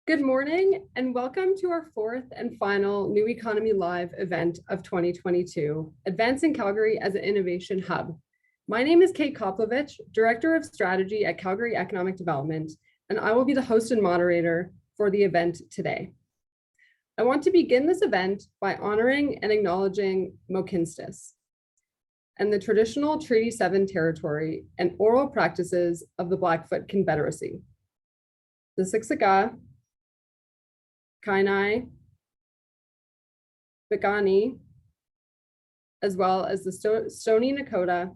Good morning and welcome to our fourth and final New Economy Live event of 2022, Advancing Calgary as an Innovation Hub. My name is Kate Koplovich, Director of Strategy at Calgary Economic Development, and I will be the host and moderator for the event today. I want to begin this event by honoring and acknowledging Mohkinstsis and the traditional Treaty 7 territory and oral practices of the Blackfoot Confederacy. The Siksika, Kainai, Piikani, as well as the Stoney Nakoda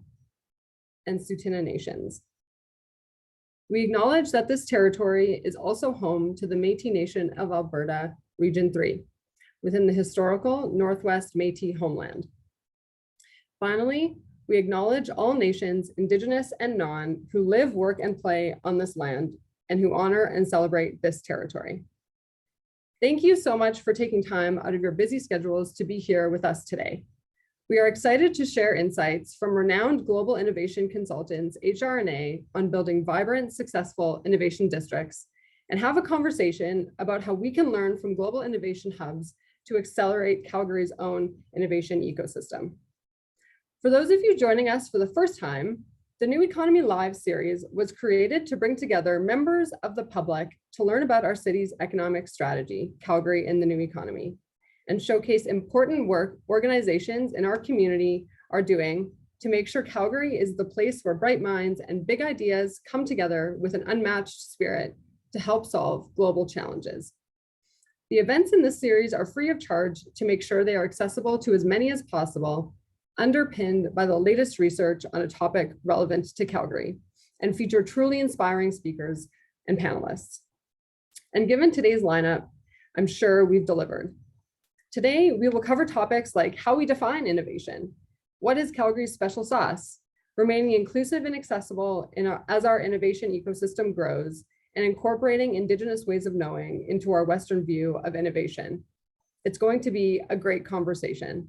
and Tsuut'ina nations. We acknowledge that this territory is also home to the Métis Nation of Alberta, Region 3, within the historical Northwest Métis homeland. Finally, we acknowledge all nations, Indigenous and non, who live, work, and play on this land and who honor and celebrate this territory. Thank you so much for taking time out of your busy schedules to be here with us today. We are excited to share insights from renowned global innovation consultants, HR&A, on building vibrant, successful innovation districts, and have a conversation about how we can learn from global innovation hubs to accelerate Calgary's own innovation ecosystem. For those of you joining us for the first time, the New Economy Live series was created to bring together members of the public to learn about our city's economic strategy, Calgary in the New Economy, and showcase important work organizations in our community are doing to make sure Calgary is the place where bright minds and big ideas come together with an unmatched spirit to help solve global challenges. The events in this series are free of charge to make sure they are accessible to as many as possible, underpinned by the latest research on a topic relevant to Calgary, and feature truly inspiring speakers and panelists. And given today's lineup, I'm sure we've delivered. Today, we will cover topics like how we define innovation, what is Calgary's special sauce, remaining inclusive and accessible as our innovation ecosystem grows, and incorporating Indigenous ways of knowing into our Western view of innovation. It's going to be a great conversation.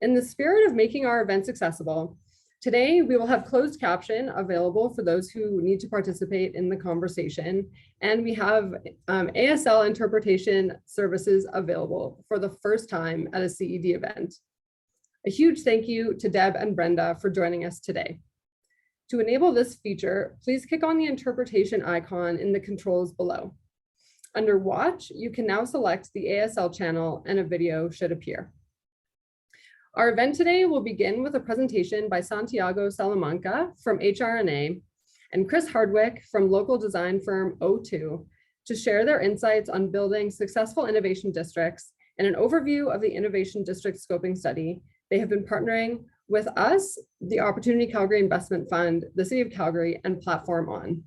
In the spirit of making our events accessible, today we will have closed caption available for those who need to participate in the conversation, and we have ASL interpretation services available for the first time at a CED event. A huge thank you to Deb and Brenda for joining us today. To enable this feature, please click on the interpretation icon in the controls below. Under Watch, you can now select the ASL channel and a video should appear. Our event today will begin with a presentation by Santiago Salamanca from HR&A and Chris Hardwick from local design firm O2 to share their insights on building successful innovation districts and an overview of the innovation district scoping study they have been partnering with us, the Opportunity Calgary Investment Fund, the City of Calgary, and Platform On.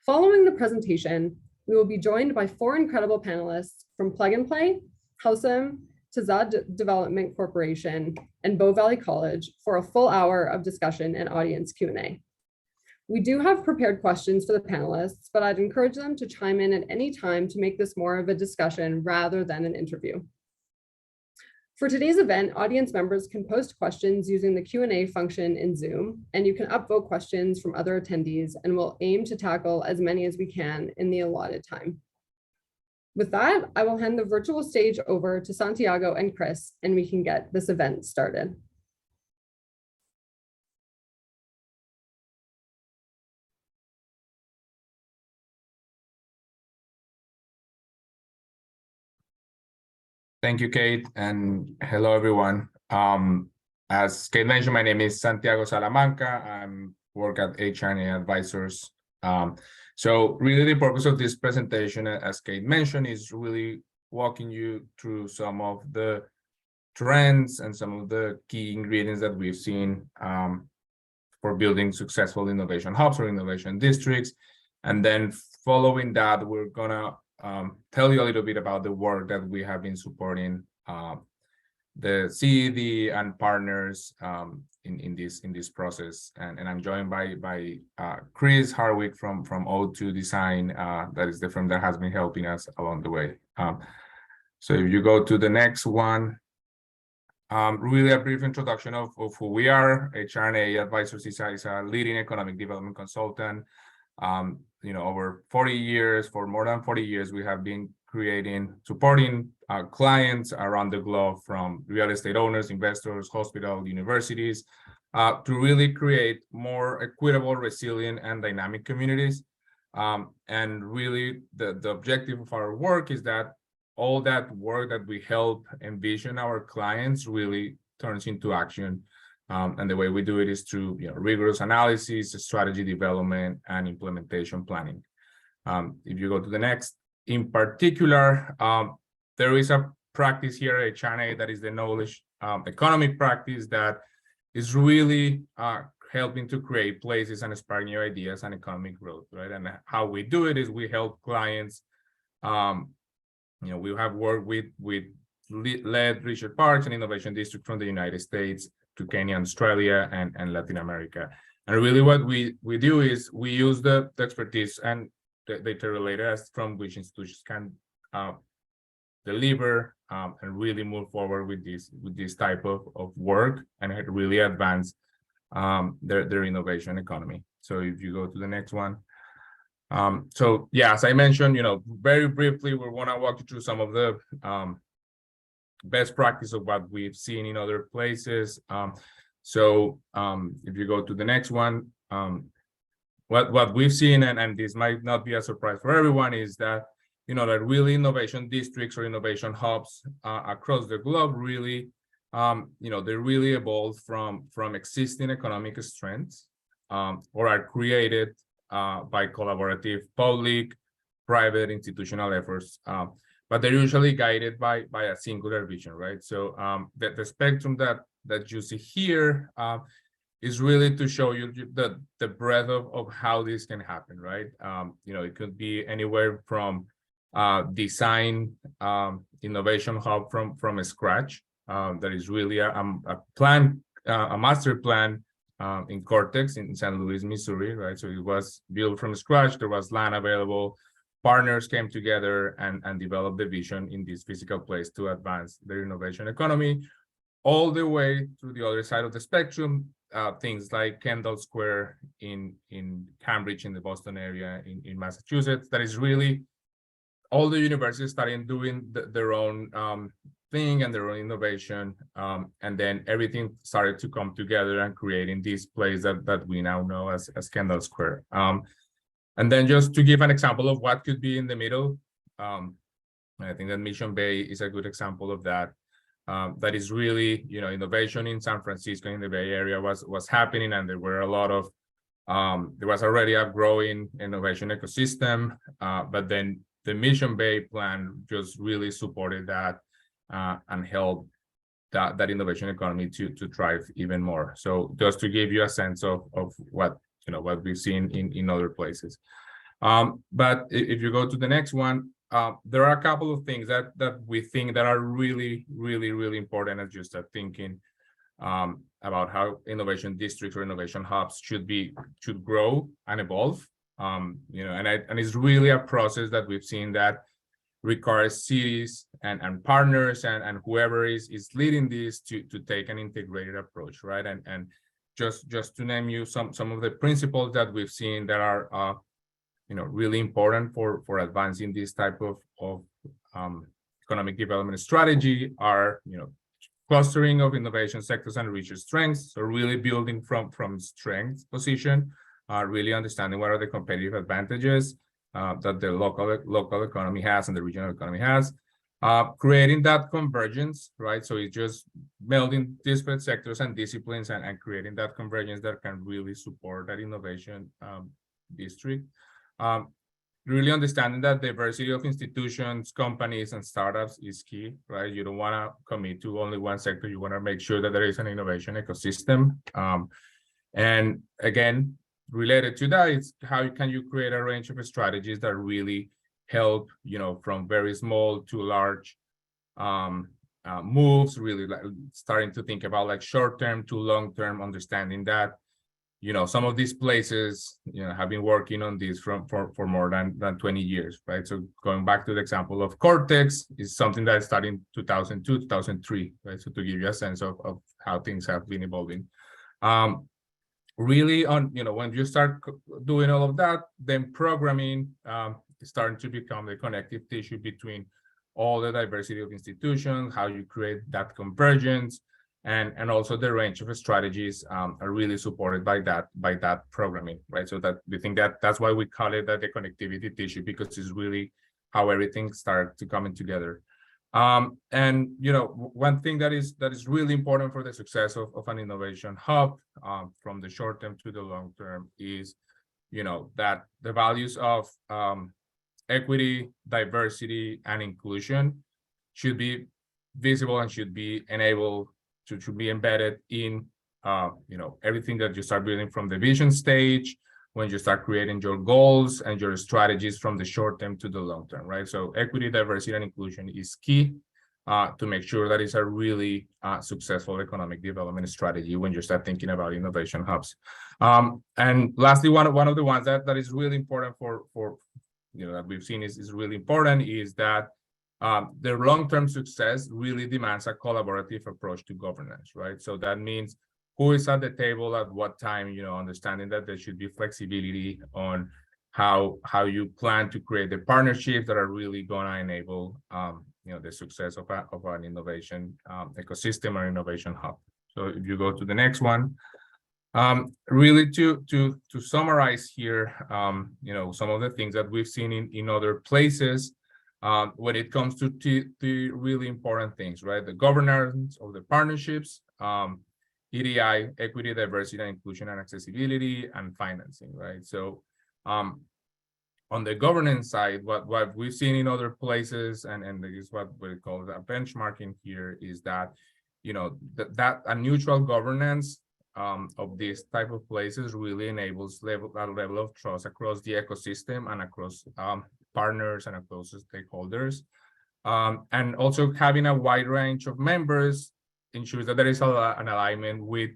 Following the presentation, we will be joined by four incredible panelists from Plug and Play, Howsam, Tazad Development Corporation, and Bow Valley College for a full hour of discussion and audience Q&A. We do have prepared questions for the panelists, but I'd encourage them to chime in at any time to make this more of a discussion rather than an interview. For today's event, audience members can post questions using the Q&A function in Zoom, and you can upvote questions from other attendees, and we'll aim to tackle as many as we can in the allotted time. With that, I will hand the virtual stage over to Santiago and Chris, and we can get this event started. Thank you, Kate, and hello, everyone. As Kate mentioned, my name is Santiago Salamanca. I work at HR&A Advisors. So really the purpose of this presentation, as Kate mentioned, is really walking you through some of the trends and some of the key ingredients that we've seen for building successful innovation hubs or innovation districts. And then following that, we're gonna tell you a little bit about the work that we have been supporting the CED and partners in this process, and I'm joined by Chris Hardwick from O2 Design, that is the firm that has been helping us along the way. So if you go to the next one, really a brief introduction of who we are. HR&A Advisors is a leading economic development consultant. over 40 years, for more than 40 years, we have been supporting clients around the globe, from real estate owners, investors, hospitals, universities, to really create more equitable, resilient, and dynamic communities. And really, the objective of our work is that all that work that we help envision our clients really turns into action. And the way we do it is through rigorous analysis, strategy development, and implementation planning. If you go to the next, in particular, there is a practice here at HNA that is the knowledge economy practice that is really helping to create places and inspire new ideas and economic growth, right? And how we do it is we help clients. We have worked with led research parks and innovation districts from the United States to Kenya, Australia, and Latin America. And really what we do is we use the expertise and the data related from which institutions can deliver and really move forward with this type of work and really advance their innovation economy. So if you go to the next one. So yeah, as I mentioned, very briefly, we want to walk you through some of the best practice of what we've seen in other places. So if you go to the next one, what we've seen, and this might not be a surprise for everyone, is that that really innovation districts or innovation hubs across the globe really they really evolve from existing economic strengths or are created by collaborative public, private, institutional efforts, but they're usually guided by a singular vision, right? So the spectrum that you see here is really to show you the breadth of how this can happen, right? It could be anywhere from design innovation hub from scratch. There is really a plan, a master plan in Cortex in St. Louis, Missouri, right? So it was built from scratch. There was land available. Partners came together and developed the vision in this physical place to advance their innovation economy, all the way to the other side of the spectrum. Things like Kendall Square in Cambridge, in the Boston area, in Massachusetts. That is really all the universities starting doing their own thing and their own innovation, and then everything started to come together and creating this place that we now know as Kendall Square. And then just to give an example of what could be in the middle, I think that Mission Bay is a good example of that. That is really, innovation in San Francisco, in the Bay Area was happening, and there were a lot of, there was already a growing innovation ecosystem, but then the Mission Bay plan just really supported that and helped that innovation economy to thrive even more. So just to give you a sense of what we've seen in other places. But if you go to the next one, there are a couple of things that we think that are really, really, really important as just thinking about how innovation districts or innovation hubs should grow and evolve. And it's really a process that we've seen that requires cities and partners and whoever is leading this to take an integrated approach, right? And just to name you some of the principles that we've seen that are really important for advancing this type of economic development strategy are clustering of innovation sectors and research strengths. So really building from strength position, really understanding what are the competitive advantages that the local economy has and the regional economy has. Creating that convergence, right? So it's just melding disparate sectors and disciplines and creating that convergence that can really support that innovation district. Really understanding that diversity of institutions, companies, and startups is key, right? You don't want to commit to only one sector. You want to make sure that there is an innovation ecosystem. And again, related to that, it's how can you create a range of strategies that really help, from very small to large moves, really like starting to think about like short-term to long-term, understanding that some of these places, have been working on this for more than 20 years, right? So going back to the example of Cortex is something that started in 2002, 2003, right? So to give you a sense of how things have been evolving. really on, when you start doing all of that, then programming is starting to become the connective tissue between all the diversity of institutions, how you create that convergence, and also the range of strategies are really supported by that programming, right? So that we think that that's why we call it that the connectivity tissue, because it's really how everything starts to coming together. And one thing that is really important for the success of an innovation hub, from the short term to the long term, is that the values of equity, diversity, and inclusion should be visible and should be enabled to be embedded in everything that you start building from the vision stage, when you start creating your goals and your strategies from the short term to the long term, right? So equity, diversity, and inclusion is key to make sure that it's a really successful economic development strategy when you start thinking about innovation hubs. And lastly, one of the ones that is really important for that we've seen is really important is that their long-term success really demands a collaborative approach to governance, right? So that means who is at the table at what time, understanding that there should be flexibility on how you plan to create the partnerships that are really going to enable the success of an innovation ecosystem or innovation hub. So if you go to the next one, really to summarize here, some of the things that we've seen in other places when it comes to the really important things, right? The governance of the partnerships, EDI, equity, diversity, and inclusion, and accessibility, and financing, right? So on the governance side, what we've seen in other places, and this is what we call the benchmarking here, is that that a neutral governance of these type of places really enables a level of trust across the ecosystem and across partners and across stakeholders. And also having a wide range of members ensures that there is an alignment with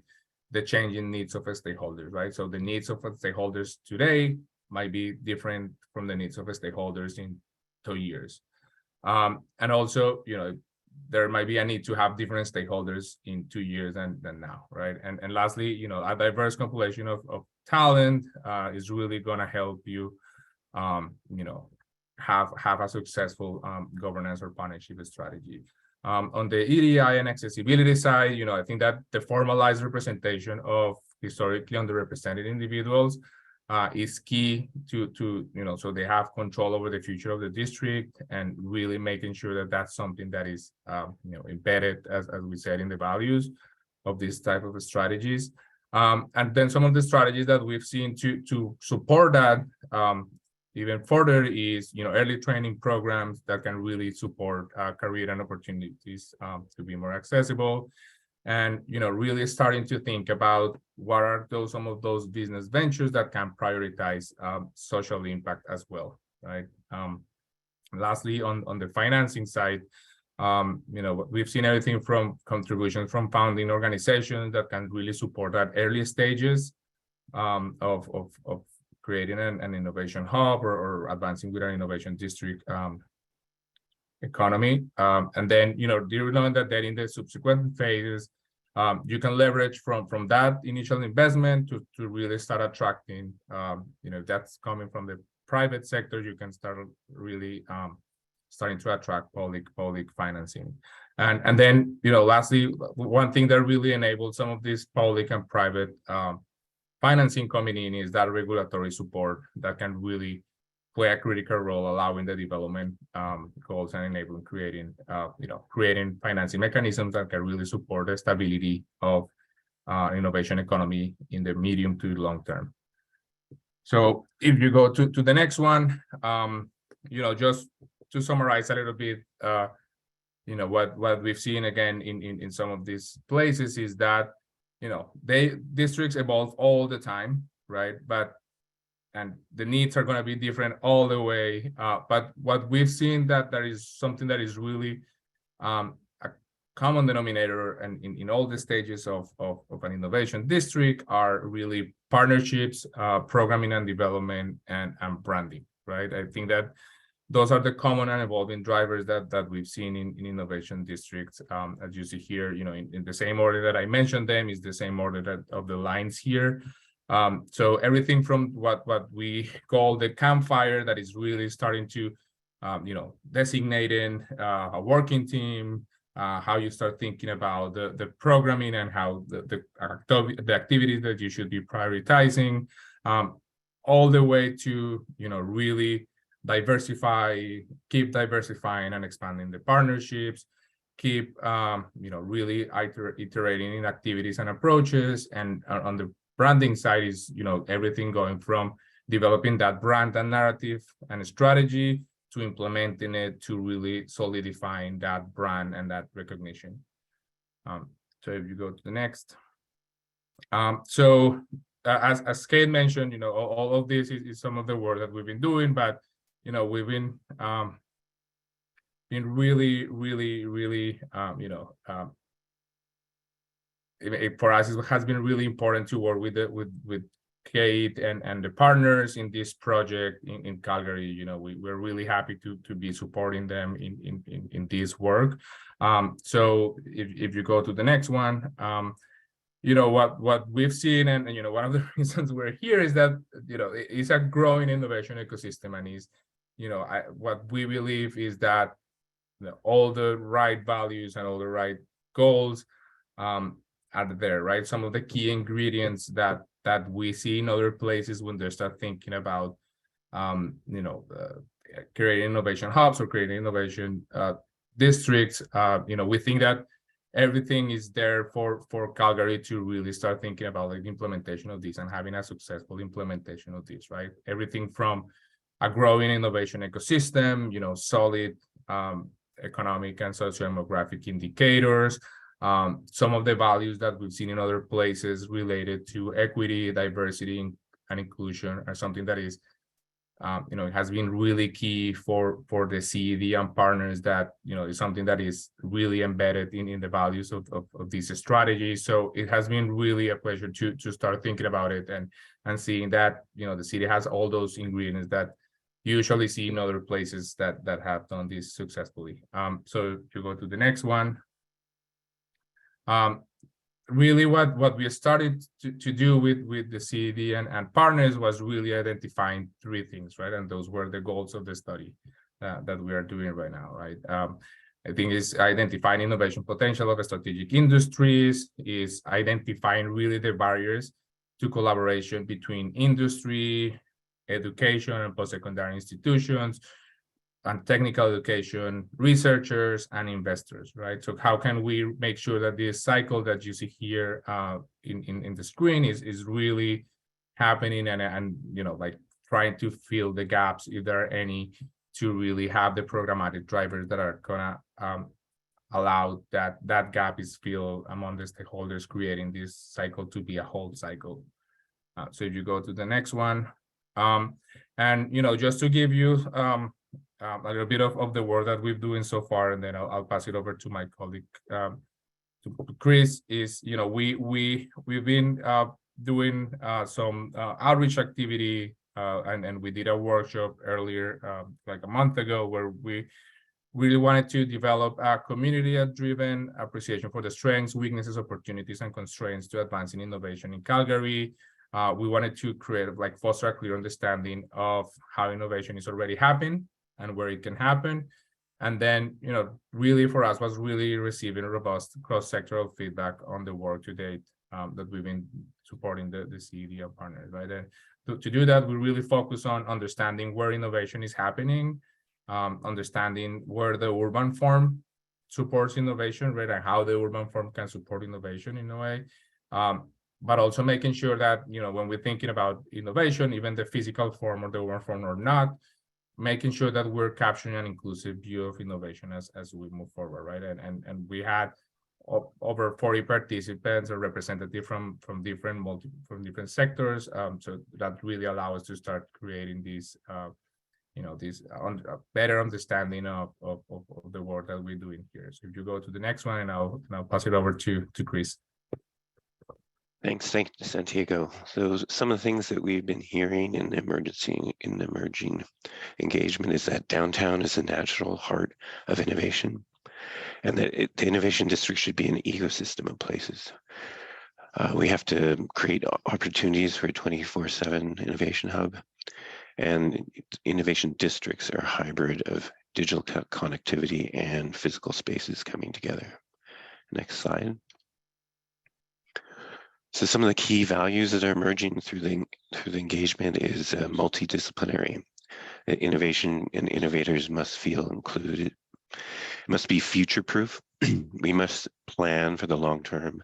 the changing needs of stakeholders, right? So the needs of stakeholders today might be different from the needs of stakeholders in 2 years. And also, there might be a need to have different stakeholders in 2 years than now, right? And lastly, a diverse compilation of talent is really going to help you, have a successful governance or partnership strategy. On the EDI and accessibility side, I think that the formalized representation of historically underrepresented individuals is key to so they have control over the future of the district, and really making sure that that's something that is embedded, as we said, in the values of this type of strategies. And then some of the strategies that we've seen to support that even further is early training programs that can really support career and opportunities to be more accessible, and really starting to think about what are some of those business ventures that can prioritize social impact as well, right? Lastly, on the financing side, we've seen everything from contributions from founding organizations that can really support that early stages of creating an innovation hub or advancing with an innovation district economy. And then, you learn that in the subsequent phases, you can leverage from that initial investment to really start attracting, that's coming from the private sector, you can start really starting to attract public financing. And then, lastly, one thing that really enables some of these public and private financing coming in is that regulatory support that can really play a critical role, allowing the development goals and enabling creating financing mechanisms that can really support the stability of innovation economy in the medium to long term. So if you go to the next one, just to summarize a little bit, what we've seen again in some of these places is that districts evolve all the time, right? And the needs are going to be different all the way. But what we've seen that there is something that is really a common denominator and in all the stages of an innovation district are really partnerships, programming and development, and branding, right? I think that those are the common and evolving drivers that we've seen in innovation districts. As you see here, in the same order that I mentioned them is the same order of the lines here. So everything from what we call the campfire, that is really starting to, designating a working team, how you start thinking about the programming and how the activities that you should be prioritizing, all the way to, really keep diversifying and expanding the partnerships, keep, really iterating in activities and approaches. And on the branding side is, everything going from developing that brand and narrative and strategy to implementing it to really solidifying that brand and that recognition. So if you go to the next. As Kate mentioned, all of this is some of the work that we've been doing, but, we've been really, for us, it has been really important to work with Kate and the partners in this project in Calgary. We're really happy to be supporting them in this work. So if you go to the next one, what we've seen, and one of the reasons we're here is that it's a growing innovation ecosystem, and is what we believe is that all the right values and all the right goals are there, right? Some of the key ingredients that we see in other places when they start thinking about creating innovation hubs or creating innovation districts. We think that everything is there for Calgary to really start thinking about the implementation of this and having a successful implementation of this, right? Everything from a growing innovation ecosystem, solid economic and socio-demographic indicators, some of the values that we've seen in other places related to equity, diversity, and inclusion are something that is, it has been really key for the CED and partners, that, is something that is really embedded in the values of this strategy. So it has been really a pleasure to start thinking about it and seeing that, the city has all those ingredients that you usually see in other places that have done this successfully. So if you go to the next one, really what we started to do with the CED and partners was really identifying three things, right? And those were the goals of the study that we are doing right now, right? I think is identifying innovation potential of strategic industries, is identifying really the barriers to collaboration between industry, education, and post-secondary institutions, and technical education, researchers, and investors, right? So how can we make sure that this cycle that you see here in the screen is really happening, and like trying to fill the gaps, if there are any, to really have the programmatic drivers that are gonna allow that gap is filled among the stakeholders, creating this cycle to be a whole cycle. So if you go to the next one, and just to give you a little bit of the work that we've doing so far, and then I'll pass it over to my colleague, to Chris, is, we've been doing some outreach activity, and we did a workshop earlier, like a month ago, where we really wanted to develop a community-driven appreciation for the strengths, weaknesses, opportunities, and constraints to advancing innovation in Calgary. We wanted to foster a clear understanding of how innovation is already happening and where it can happen. And then, really for us was really receiving robust cross-sectoral feedback on the work to date that we've been supporting the CED and partners, right? And to do that, we really focus on understanding where innovation is happening, understanding where the urban form supports innovation, right? And how the urban form can support innovation in a way. But also making sure that, when we're thinking about innovation, even the physical form or the urban form or not, making sure that we're capturing an inclusive view of innovation as we move forward, right? And we had over 40 participants or representatives from different sectors, so that really allow us to start creating these better understanding of the work that we're doing here. So if you go to the next one, and I'll pass it over to Chris. Thanks, Santiago. So some of the things that we've been hearing in emerging engagement is that downtown is the natural heart of innovation, and that the innovation district should be an ecosystem of places. We have to create opportunities for a 24/7 innovation hub, and innovation districts are a hybrid of digital connectivity and physical spaces coming together. Next slide. So some of the key values that are emerging through the engagement is multidisciplinary. Innovation and innovators must feel included. It must be future-proof. We must plan for the long-term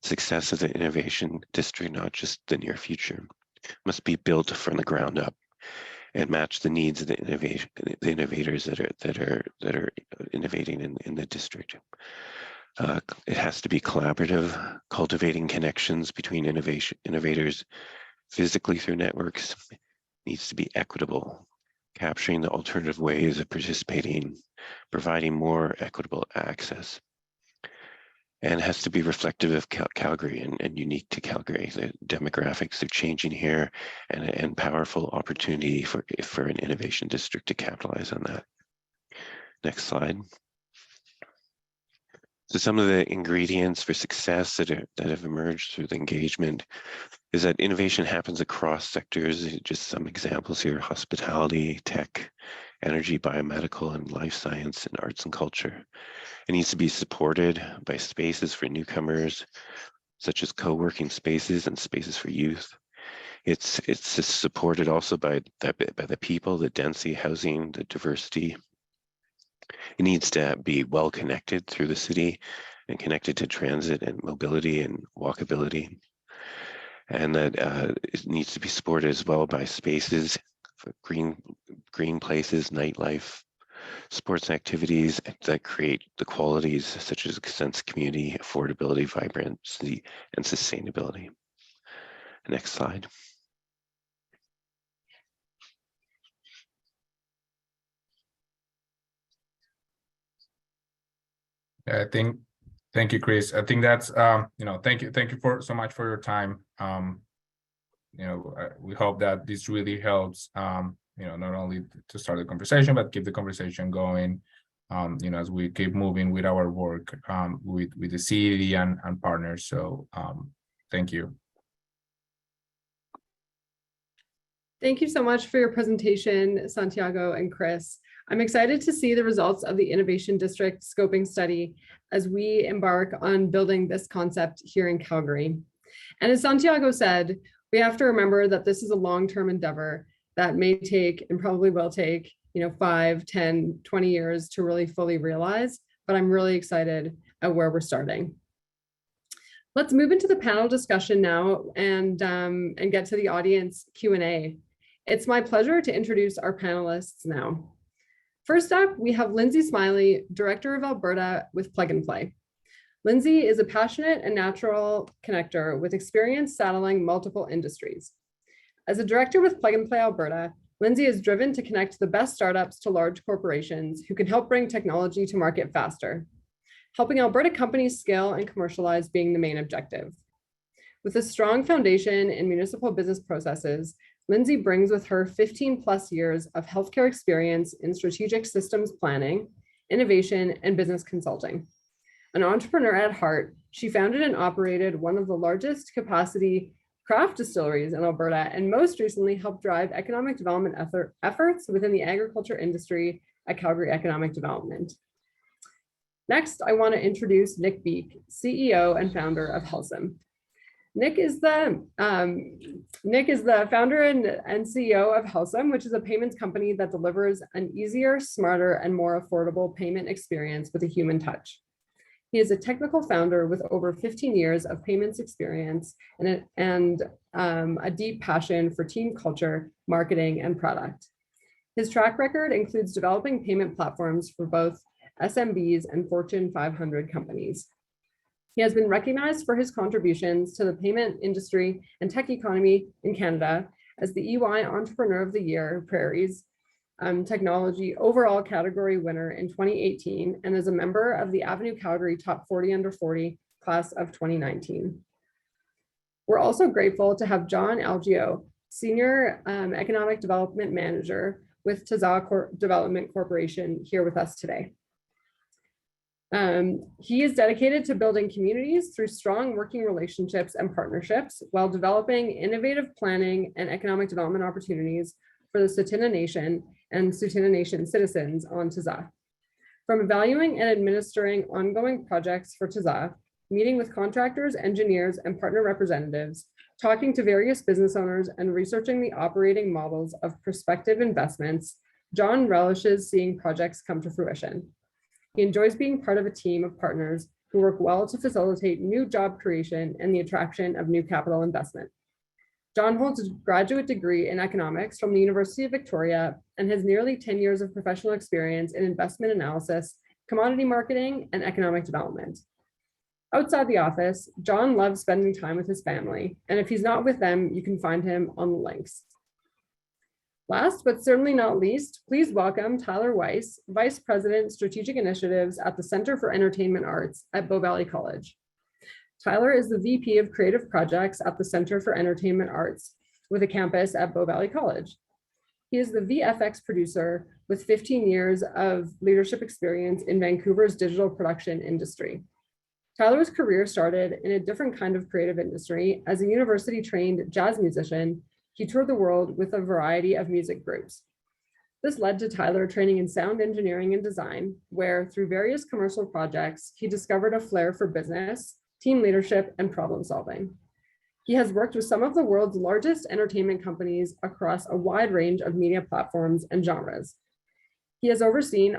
success of the innovation district, not just the near future. It must be built from the ground up and match the needs of the innovators that are innovating in the district. It has to be collaborative, cultivating connections between innovators physically through networks. It needs to be equitable, capturing the alternative ways of participating, providing more equitable access. And has to be reflective of Calgary and unique to Calgary. The demographics are changing here, and powerful opportunity for an innovation district to capitalize on that. Next slide. So some of the ingredients for success that have emerged through the engagement is that innovation happens across sectors. Just some examples here: hospitality, tech, energy, biomedical, and life science, and arts and culture. It needs to be supported by spaces for newcomers, such as co-working spaces and spaces for youth. It's supported also by the people, the density, housing, the diversity. It needs to be well connected through the city and connected to transit and mobility and walkability. And that it needs to be supported as well by spaces for green places, nightlife, sports activities that create the qualities such as sense of community, affordability, vibrancy, and sustainability. Next slide. Yeah, thank you, Chris. I think that's thank you so much for your time. We hope that this really helps not only to start the conversation, but keep the conversation going, as we keep moving with our work with the city and partners. So thank you. Thank you so much for your presentation, Santiago and Chris. I'm excited to see the results of the Innovation District Scoping Study as we embark on building this concept here in Calgary. And as Santiago said, we have to remember that this is a long-term endeavor that may take and probably will take 5, 10, 20 years to really fully realize, but I'm really excited at where we're starting. Let's move into the panel discussion now and get to the audience Q&A. It's my pleasure to introduce our panelists now. First up, we have Lindsay Smiley, Director of Alberta with Plug and Play. Lindsay is a passionate and natural connector with experience saddling multiple industries. As a director with Plug and Play Alberta, Lindsay is driven to connect the best startups to large corporations who can help bring technology to market faster, helping Alberta companies scale and commercialize being the main objective. With a strong foundation in municipal business processes, Lindsay brings with her 15+ years of healthcare experience in strategic systems planning, innovation, and business consulting. An entrepreneur at heart, she founded and operated one of the largest capacity craft distilleries in Alberta, and most recently helped drive economic development efforts within the agriculture industry at Calgary Economic Development. Next, I want to introduce Nick Beek, CEO and founder of Helsum. Nick is the founder and CEO of Helsum, which is a payments company that delivers an easier, smarter, and more affordable payment experience with a human touch. He is a technical founder with over 15 years of payments experience and a deep passion for team culture, marketing, and product. His track record includes developing payment platforms for both SMBs and Fortune 500 companies. He has been recognized for his contributions to the payment industry and tech economy in Canada as the EY Entrepreneur of the Year Prairies Technology overall category winner in 2018, and is a member of the Avenue Calgary Top 40 Under 40 class of 2019. We're also grateful to have John Algio, Senior Economic Development Manager with Tazawa Development Corporation, here with us today. He is dedicated to building communities through strong working relationships and partnerships while developing innovative planning and economic development opportunities for the Tsuut'ina Nation and Tsuut'ina Nation citizens on Tizah. From evaluating and administering ongoing projects for Tizah, meeting with contractors, engineers, and partner representatives, talking to various business owners, and researching the operating models of prospective investments, John relishes seeing projects come to fruition. He enjoys being part of a team of partners who work well to facilitate new job creation and the attraction of new capital investment. John holds a graduate degree in economics from the University of Victoria and has nearly 10 years of professional experience in investment analysis, commodity marketing, and economic development. Outside the office, John loves spending time with his family, and if he's not with them, you can find him on the links. Last, but certainly not least, please welcome Tyler Weiss, Vice President, Strategic Initiatives at the Center for Entertainment Arts at Bow Valley College. Tyler is the VP of Creative Projects at the Center for Entertainment Arts with a campus at Bow Valley College. He is the VFX producer with 15 years of leadership experience in Vancouver's digital production industry. Tyler's career started in a different kind of creative industry. As a university-trained jazz musician, he toured the world with a variety of music groups. This led to Tyler training in sound engineering and design, where through various commercial projects, he discovered a flair for business, team leadership, and problem solving. He has worked with some of the world's largest entertainment companies across a wide range of media platforms and genres. He has overseen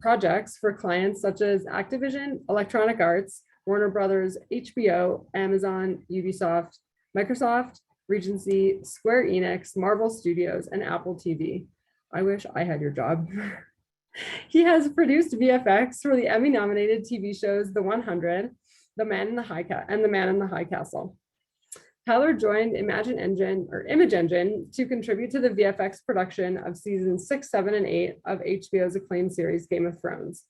projects for clients such as Activision, Electronic Arts, Warner Brothers, HBO, Amazon, Ubisoft, Microsoft, Regency, Square Enix, Marvel Studios, and Apple TV. I wish I had your job. He has produced VFX for the Emmy-nominated TV shows The 100, The Man in the High Castle. Tyler joined Image Engine to contribute to the VFX production of seasons 6, 7, and 8 of HBO's acclaimed series Game of Thrones.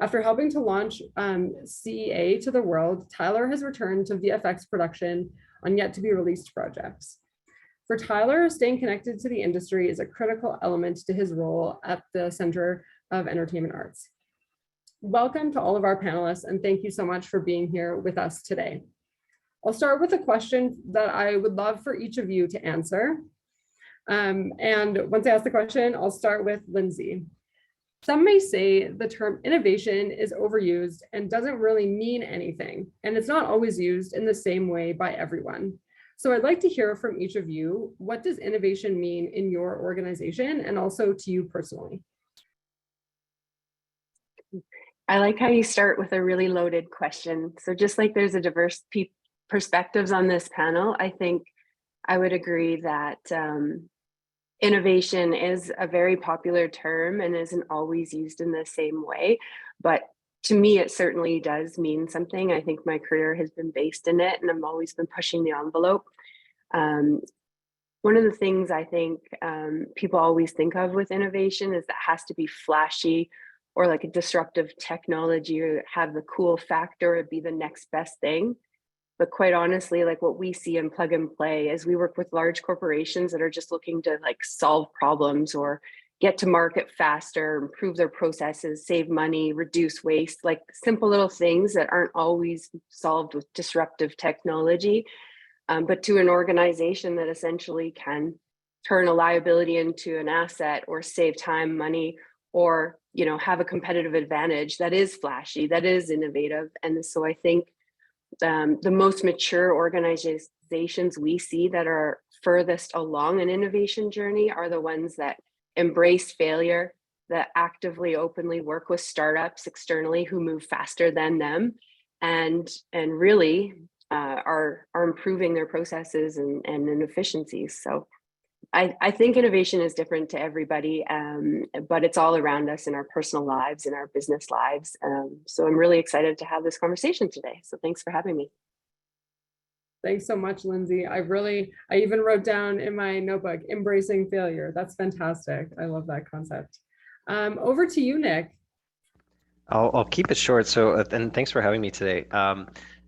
After helping to launch CEA to the world, Tyler has returned to VFX production on yet to be released projects. For Tyler, staying connected to the industry is a critical element to his role at the Center of Entertainment Arts. Welcome to all of our panelists, and thank you so much for being here with us today. I'll start with a question that I would love for each of you to answer. And once I ask the question, I'll start with Lindsay. Some may say the term innovation is overused and doesn't really mean anything, and it's not always used in the same way by everyone. So I'd like to hear from each of you, what does innovation mean in your organization and also to you personally? I like how you start with a really loaded question. So just like there's a diverse perspectives on this panel, I think I would agree that innovation is a very popular term and isn't always used in the same way, but to me, it certainly does mean something. I think my career has been based in it and I've always been pushing the envelope. One of the things I think people always think of with innovation is that it has to be flashy or like a disruptive technology or have the cool factor or be the next best thing. But quite honestly, like what we see in plug and play is we work with large corporations that are just looking to like solve problems or get to market faster, improve their processes, save money, reduce waste, like simple little things that aren't always solved with disruptive technology. But to an organization that essentially can turn a liability into an asset or save time, money, or have a competitive advantage that is flashy, that is innovative. And so I think the most mature organizations we see that are furthest along an innovation journey are the ones that embrace failure, that actively, openly work with startups externally who move faster than them, and really are improving their processes and efficiencies. So I think innovation is different to everybody, but it's all around us in our personal lives, in our business lives. So I'm really excited to have this conversation today. So thanks for having me. Thanks so much, Lindsay. I even wrote down in my notebook, embracing failure. That's fantastic. I love that concept. Over to you, Nick. I'll keep it short. So, and thanks for having me today.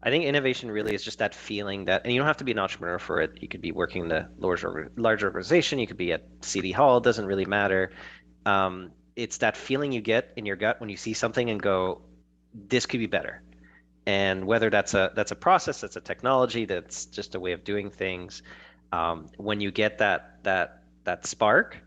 I think innovation really is just that feeling that, and you don't have to be an entrepreneur for it. You could be working in the large organization. You could be at City Hall. It doesn't really matter. It's that feeling you get in your gut when you see something and go, this could be better. And whether that's a process, that's a technology, that's just a way of doing things, when you get that spark,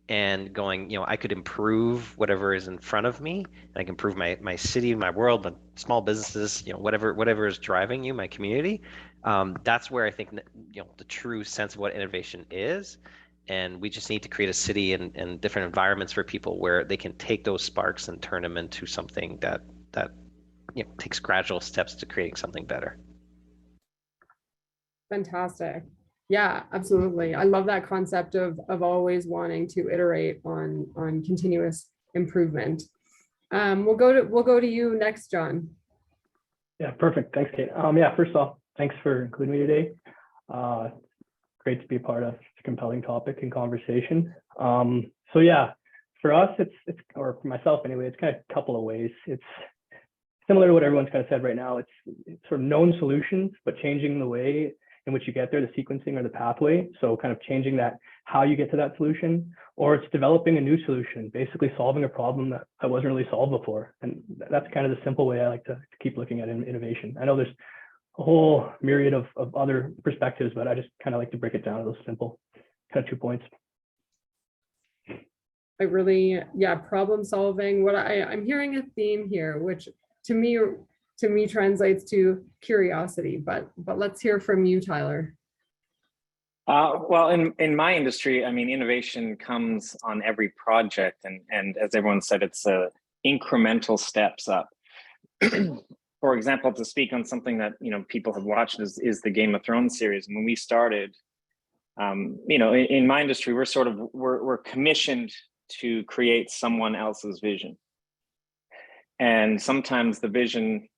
and going, I could improve whatever is in front of me, and I can improve my city, my world, my small businesses, whatever is driving you, my community. That's where I think the true sense of what innovation is. And we just need to create a city and different environments for people where they can take those sparks and turn them into something that takes gradual steps to creating something better. Fantastic. Yeah, absolutely. I love that concept of always wanting to iterate on continuous improvement. We'll go to you next, John. Yeah, perfect. Thanks, Kate. Yeah, first off, thanks for including me today. Great to be a part of a compelling topic and conversation. So yeah, for us, it's or for myself anyway, it's kind of a couple of ways. It's similar to what everyone's kind of said right now. It's sort of known solutions, but changing the way in which you get there, the sequencing or the pathway. So kind of changing that, how you get to that solution, or it's developing a new solution, basically solving a problem that wasn't really solved before. And that's kind of the simple way I like to keep looking at innovation. I know there's a whole myriad of other perspectives, but I just kind of like to break it down to those simple kind of 2 points. I really, yeah, problem solving. What I'm hearing a theme here, which to me translates to curiosity, but let's hear from you, Tyler. Well, in my industry, I mean, innovation comes on every project, and as everyone said, it's incremental steps up. For example, to speak on something that people have watched is the Game of Thrones series. When we started, in my industry, we're commissioned to create someone else's vision, and sometimes the vision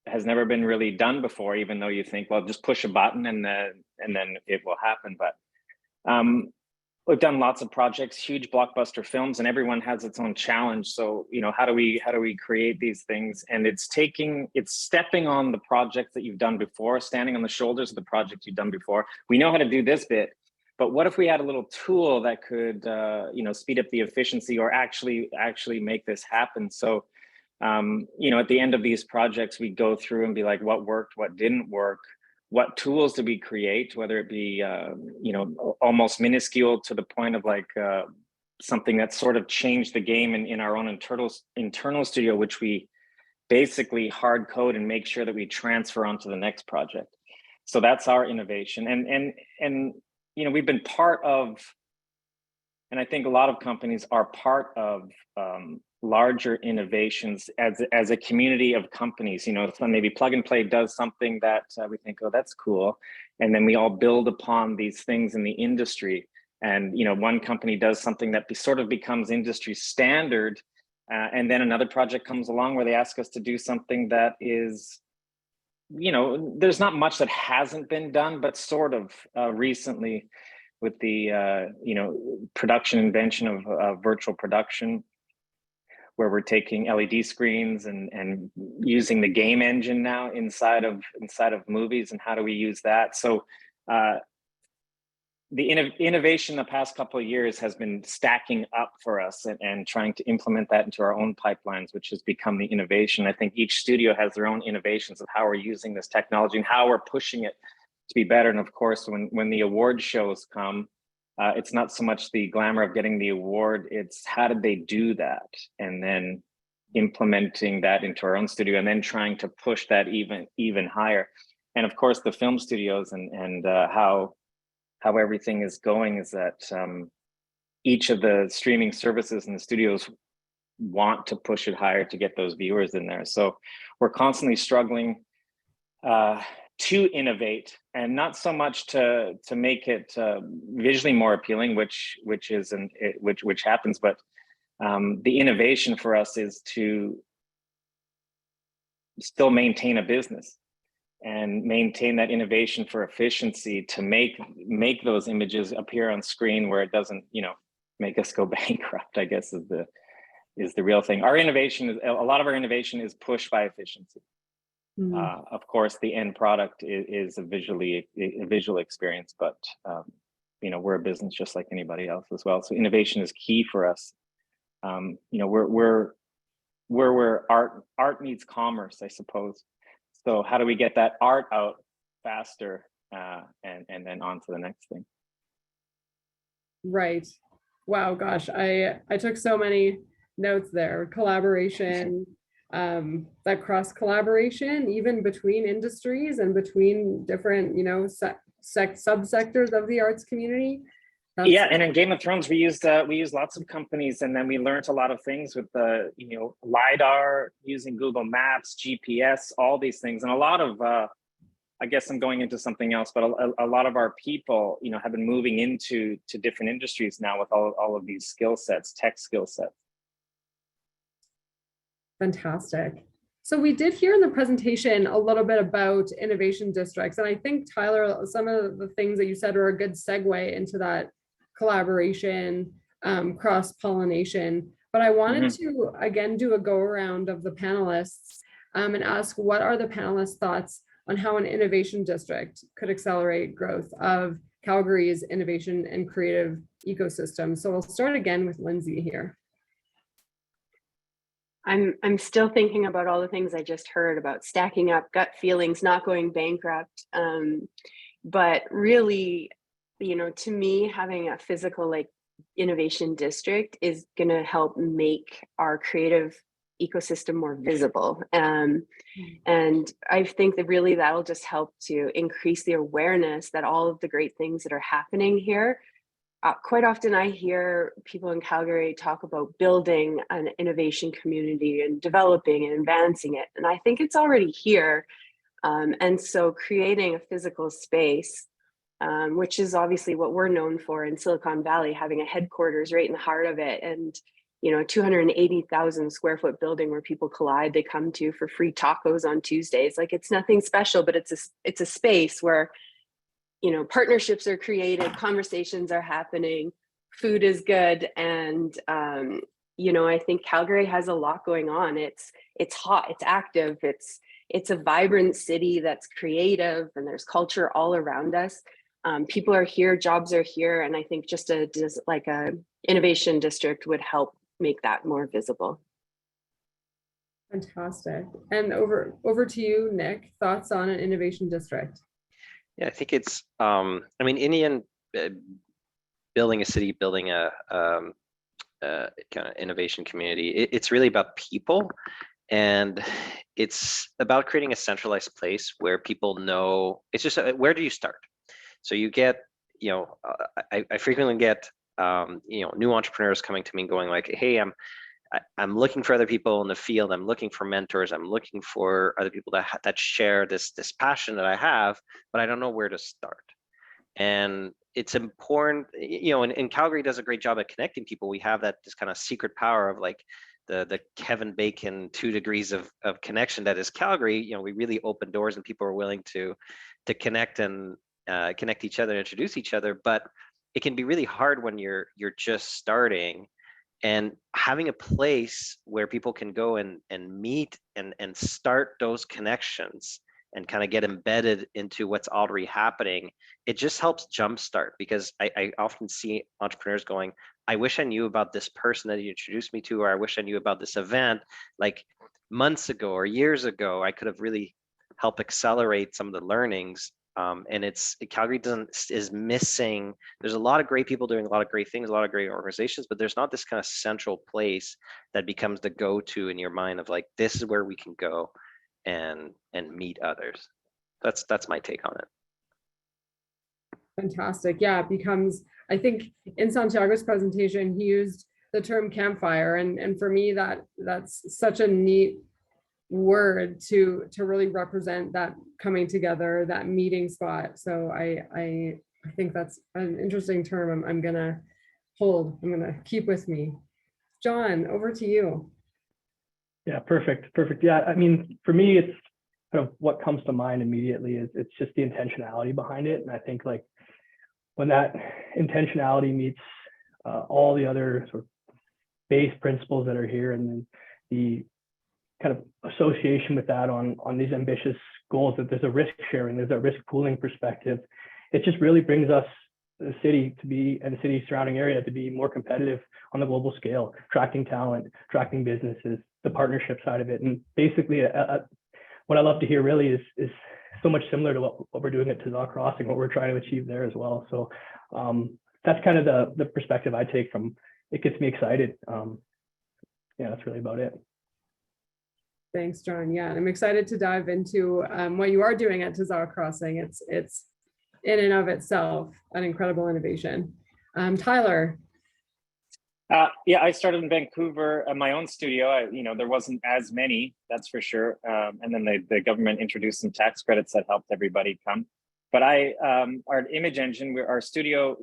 has never been really done before, even though you think, well, just push a button and then it will happen. But we've done lots of projects, huge blockbuster films, and everyone has its own challenge. So, how do we create these things? And it's stepping on the projects that you've done before, standing on the shoulders of the projects you've done before. We know how to do this bit, but what if we had a little tool that could, speed up the efficiency or actually make this happen? So, at the end of these projects, we go through and be like, what worked, what didn't work, what tools did we create, whether it be, almost minuscule to the point of like something that sort of changed the game in our own internal studio, which we basically hard code and make sure that we transfer onto the next project. So that's our innovation. And we've been part of, and I think a lot of companies are part of larger innovations as a community of companies. So maybe Plug and Play does something that we think, oh, that's cool, and then we all build upon these things in the industry. And one company does something that sort of becomes industry standard, and then another project comes along where they ask us to do something that is, there's not much that hasn't been done, but sort of recently with the production invention of virtual production, where we're taking LED screens and using the game engine now inside of movies, and how do we use that? So the innovation the past couple of years has been stacking up for us and trying to implement that into our own pipelines, which has become the innovation. I think each studio has their own innovations of how we're using this technology and how we're pushing it to be better. And of course, when the award shows come, it's not so much the glamour of getting the award, it's how did they do that? And then implementing that into our own studio and then trying to push that even higher. And of course, the film studios and how everything is going is that each of the streaming services and the studios want to push it higher to get those viewers in there. So we're constantly struggling to innovate, and not so much to make it visually more appealing, which happens, but the innovation for us is to still maintain a business and maintain that innovation for efficiency to make those images appear on screen where it doesn't make us go bankrupt, I guess is the real thing. Our innovation is, a lot of our innovation is pushed by efficiency. Of course, the end product is a visual experience, but we're a business just like anybody else as well. So innovation is key for us. where art meets commerce, I suppose. So how do we get that art out faster, and then on to the next thing? Right. Wow, gosh, I took so many notes there. Collaboration, that cross collaboration, even between industries and between different, subsectors of the arts community. Yeah, and in Game of Thrones, we used lots of companies, and then we learned a lot of things with the LiDAR, using Google Maps, GPS, all these things, and a lot of I guess I'm going into something else, but a lot of our people, have been moving into different industries now with all of these skill sets, tech skill sets. Fantastic. So we did hear in the presentation a little bit about innovation districts, and I think, Tyler, some of the things that you said are a good segue into that collaboration, cross-pollination. But I wanted to, again, do a go-around of the panelists and ask, what are the panelists' thoughts on how an innovation district could accelerate growth of Calgary's innovation and creative ecosystem? So we'll start again with Lindsay here. I'm still thinking about all the things I just heard about stacking up, gut feelings, not going bankrupt. But really, to me, having a physical innovation district is going to help make our creative ecosystem more visible. And I think that really that'll just help to increase the awareness that all of the great things that are happening here. Quite often I hear people in Calgary talk about building an innovation community and developing and advancing it. And I think it's already here. And so creating a physical space, which is obviously what we're known for in Silicon Valley, having a headquarters right in the heart of it, and 280,000 square foot building where people collide, they come to for free tacos on Tuesdays. It's nothing special, but it's a space where partnerships are created, conversations are happening, food is good, and I think Calgary has a lot going on. It's hot, it's active, it's a vibrant city that's creative, and there's culture all around us. People are here, jobs are here, and I think just a innovation district would help make that more visible. Fantastic. And over to you, Nick. Thoughts on an innovation district? Yeah, I think it's, Indian building a city, building a kind of innovation community, it's really about people. And it's about creating a centralized place where people know, it's just, where do you start? So you get, I frequently get, new entrepreneurs coming to me and going like, hey, I'm looking for other people in the field. I'm looking for mentors. I'm looking for other people that share this passion that I have, but I don't know where to start. And it's important, and Calgary does a great job at connecting people. We have this kind of secret power of the Kevin Bacon 2 degrees of connection that is Calgary. We really open doors and people are willing to connect and connect each other, introduce each other. But it can be really hard when you're just starting, and having a place where people can go and meet and start those connections and kind of get embedded into what's already happening. It just helps jumpstart, because I often see entrepreneurs going, I wish I knew about this person that you introduced me to, or I wish I knew about this event like months ago or years ago. I could have really helped accelerate some of the learnings. And Calgary is missing. There's a lot of great people doing a lot of great things, a lot of great organizations, but there's not this kind of central place that becomes the go-to in your mind of this is where we can go and meet others. That's my take on it. Fantastic. Yeah, it becomes, I think in Santiago's presentation, he used the term campfire. And for me, that's such a neat word to really represent that coming together, that meeting spot. So I think that's an interesting term. I'm gonna keep with me. John, over to you. Yeah, perfect. Yeah, for me, it's kind of what comes to mind immediately is it's just the intentionality behind it. And I think when that intentionality meets all the other sort of base principles that are here, and then the kind of association with that on these ambitious goals, that there's a risk sharing, there's a risk pooling perspective. It just really brings us the city to be, and the city surrounding area to be more competitive on the global scale, attracting talent, attracting businesses, the partnership side of it. And basically what I love to hear really is so much similar to what we're doing at Tazaa Crossing, what we're trying to achieve there as well. So that's kind of the perspective I take from it. Gets me excited. Yeah, that's really about it. Thanks, John. Yeah, I'm excited to dive into what you are doing at Tazaa Crossing. It's in and of itself an incredible innovation. Tyler. Yeah, I started in Vancouver, my own studio. There wasn't as many, that's for sure. And then the government introduced some tax credits that helped everybody come. But our image engine, our studio,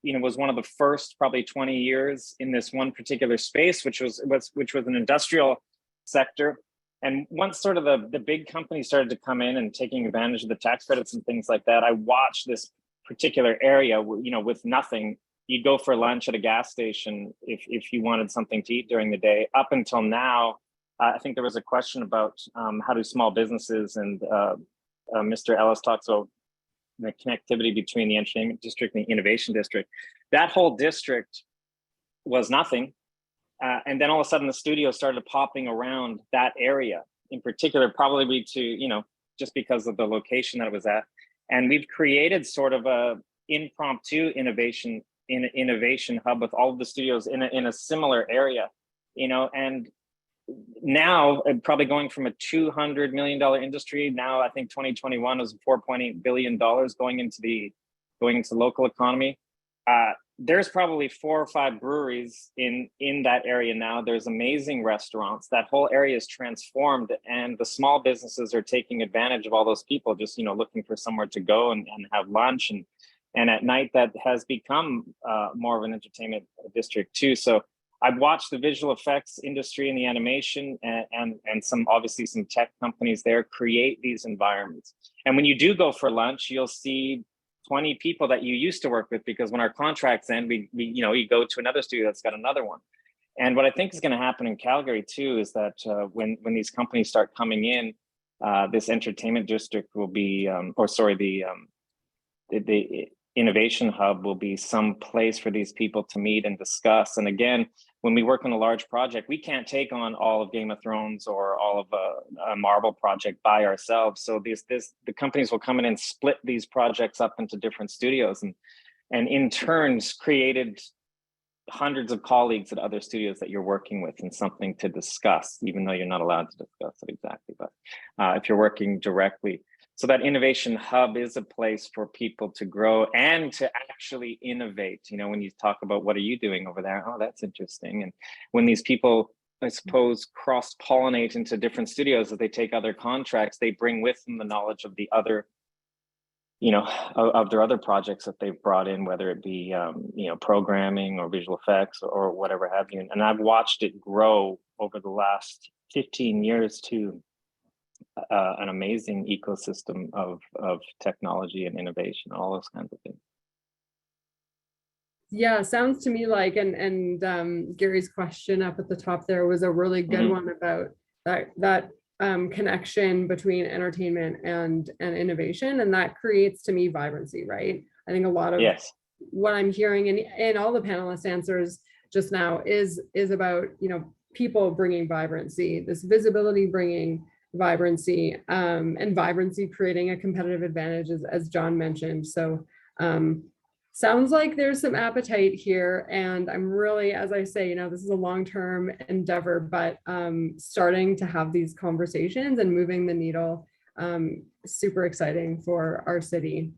was one of the first probably 20 years in this one particular space, which was an industrial sector. And once sort of the big companies started to come in and taking advantage of the tax credits and things like that, I watched this particular area, with nothing. You'd go for lunch at a gas station if you wanted something to eat during the day. Up until now, I think there was a question about how do small businesses, and Mr. Ellis talks about the connectivity between the entertainment district and the innovation district. That whole district was nothing. And then all of a sudden the studio started popping around that area in particular, probably just because of the location that it was at. And we've created sort of a impromptu innovation hub with all of the studios in a similar area, and now probably going from a $200 million industry. Now I think 2021 was $4.8 billion going into the local economy. There's probably 4 or 5 breweries in that area now. There's amazing restaurants. That whole area is transformed, and the small businesses are taking advantage of all those people just looking for somewhere to go and have lunch, and at night that has become more of an entertainment district too. So I've watched the visual effects industry and the animation and some tech companies there create these environments. And when you do go for lunch, you'll see 20 people that you used to work with, because when our contracts end, you go to another studio that's got another one. And what I think is going to happen in Calgary too is that when these companies start coming in, this entertainment district will be, the innovation hub will be some place for these people to meet and discuss. And again, when we work on a large project, we can't take on all of Game of Thrones or all of a Marvel project by ourselves. So the companies will come in and split these projects up into different studios, and in turns created hundreds of colleagues at other studios that you're working with, and something to discuss, even though you're not allowed to discuss it exactly. But if you're working directly, so that innovation hub is a place for people to grow and to actually innovate. When you talk about what are you doing over there? Oh, that's interesting. And when these people, I suppose, cross-pollinate into different studios, as they take other contracts, they bring with them the knowledge of the other, of their other projects that they've brought in, whether it be, programming or visual effects or whatever have you. And I've watched it grow over the last 15 years to an amazing ecosystem of technology and innovation, all those kinds of things. Yeah, sounds to me like, and Gary's question up at the top there was a really good one about that connection between entertainment and innovation, and that creates to me vibrancy, right? I think a lot of what I'm hearing in all the panelist answers just now is about people bringing vibrancy, this visibility bringing vibrancy, and vibrancy creating a competitive advantage, as John mentioned. So sounds like there's some appetite here, and I'm really, as I say, this is a long-term endeavor, but starting to have these conversations and moving the needle, super exciting for our city.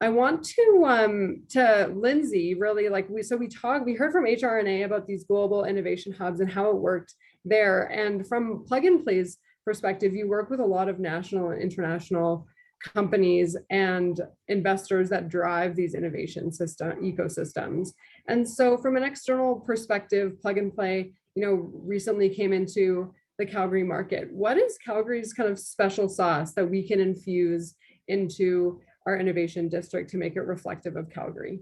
I want to Lindsay, really, we heard from HRNA about these global innovation hubs and how it worked there. And from Plug and Play's perspective, you work with a lot of national and international companies and investors that drive these innovation ecosystems. And so from an external perspective, Plug and Play, recently came into the Calgary market. What is Calgary's kind of special sauce that we can infuse into our innovation district to make it reflective of Calgary?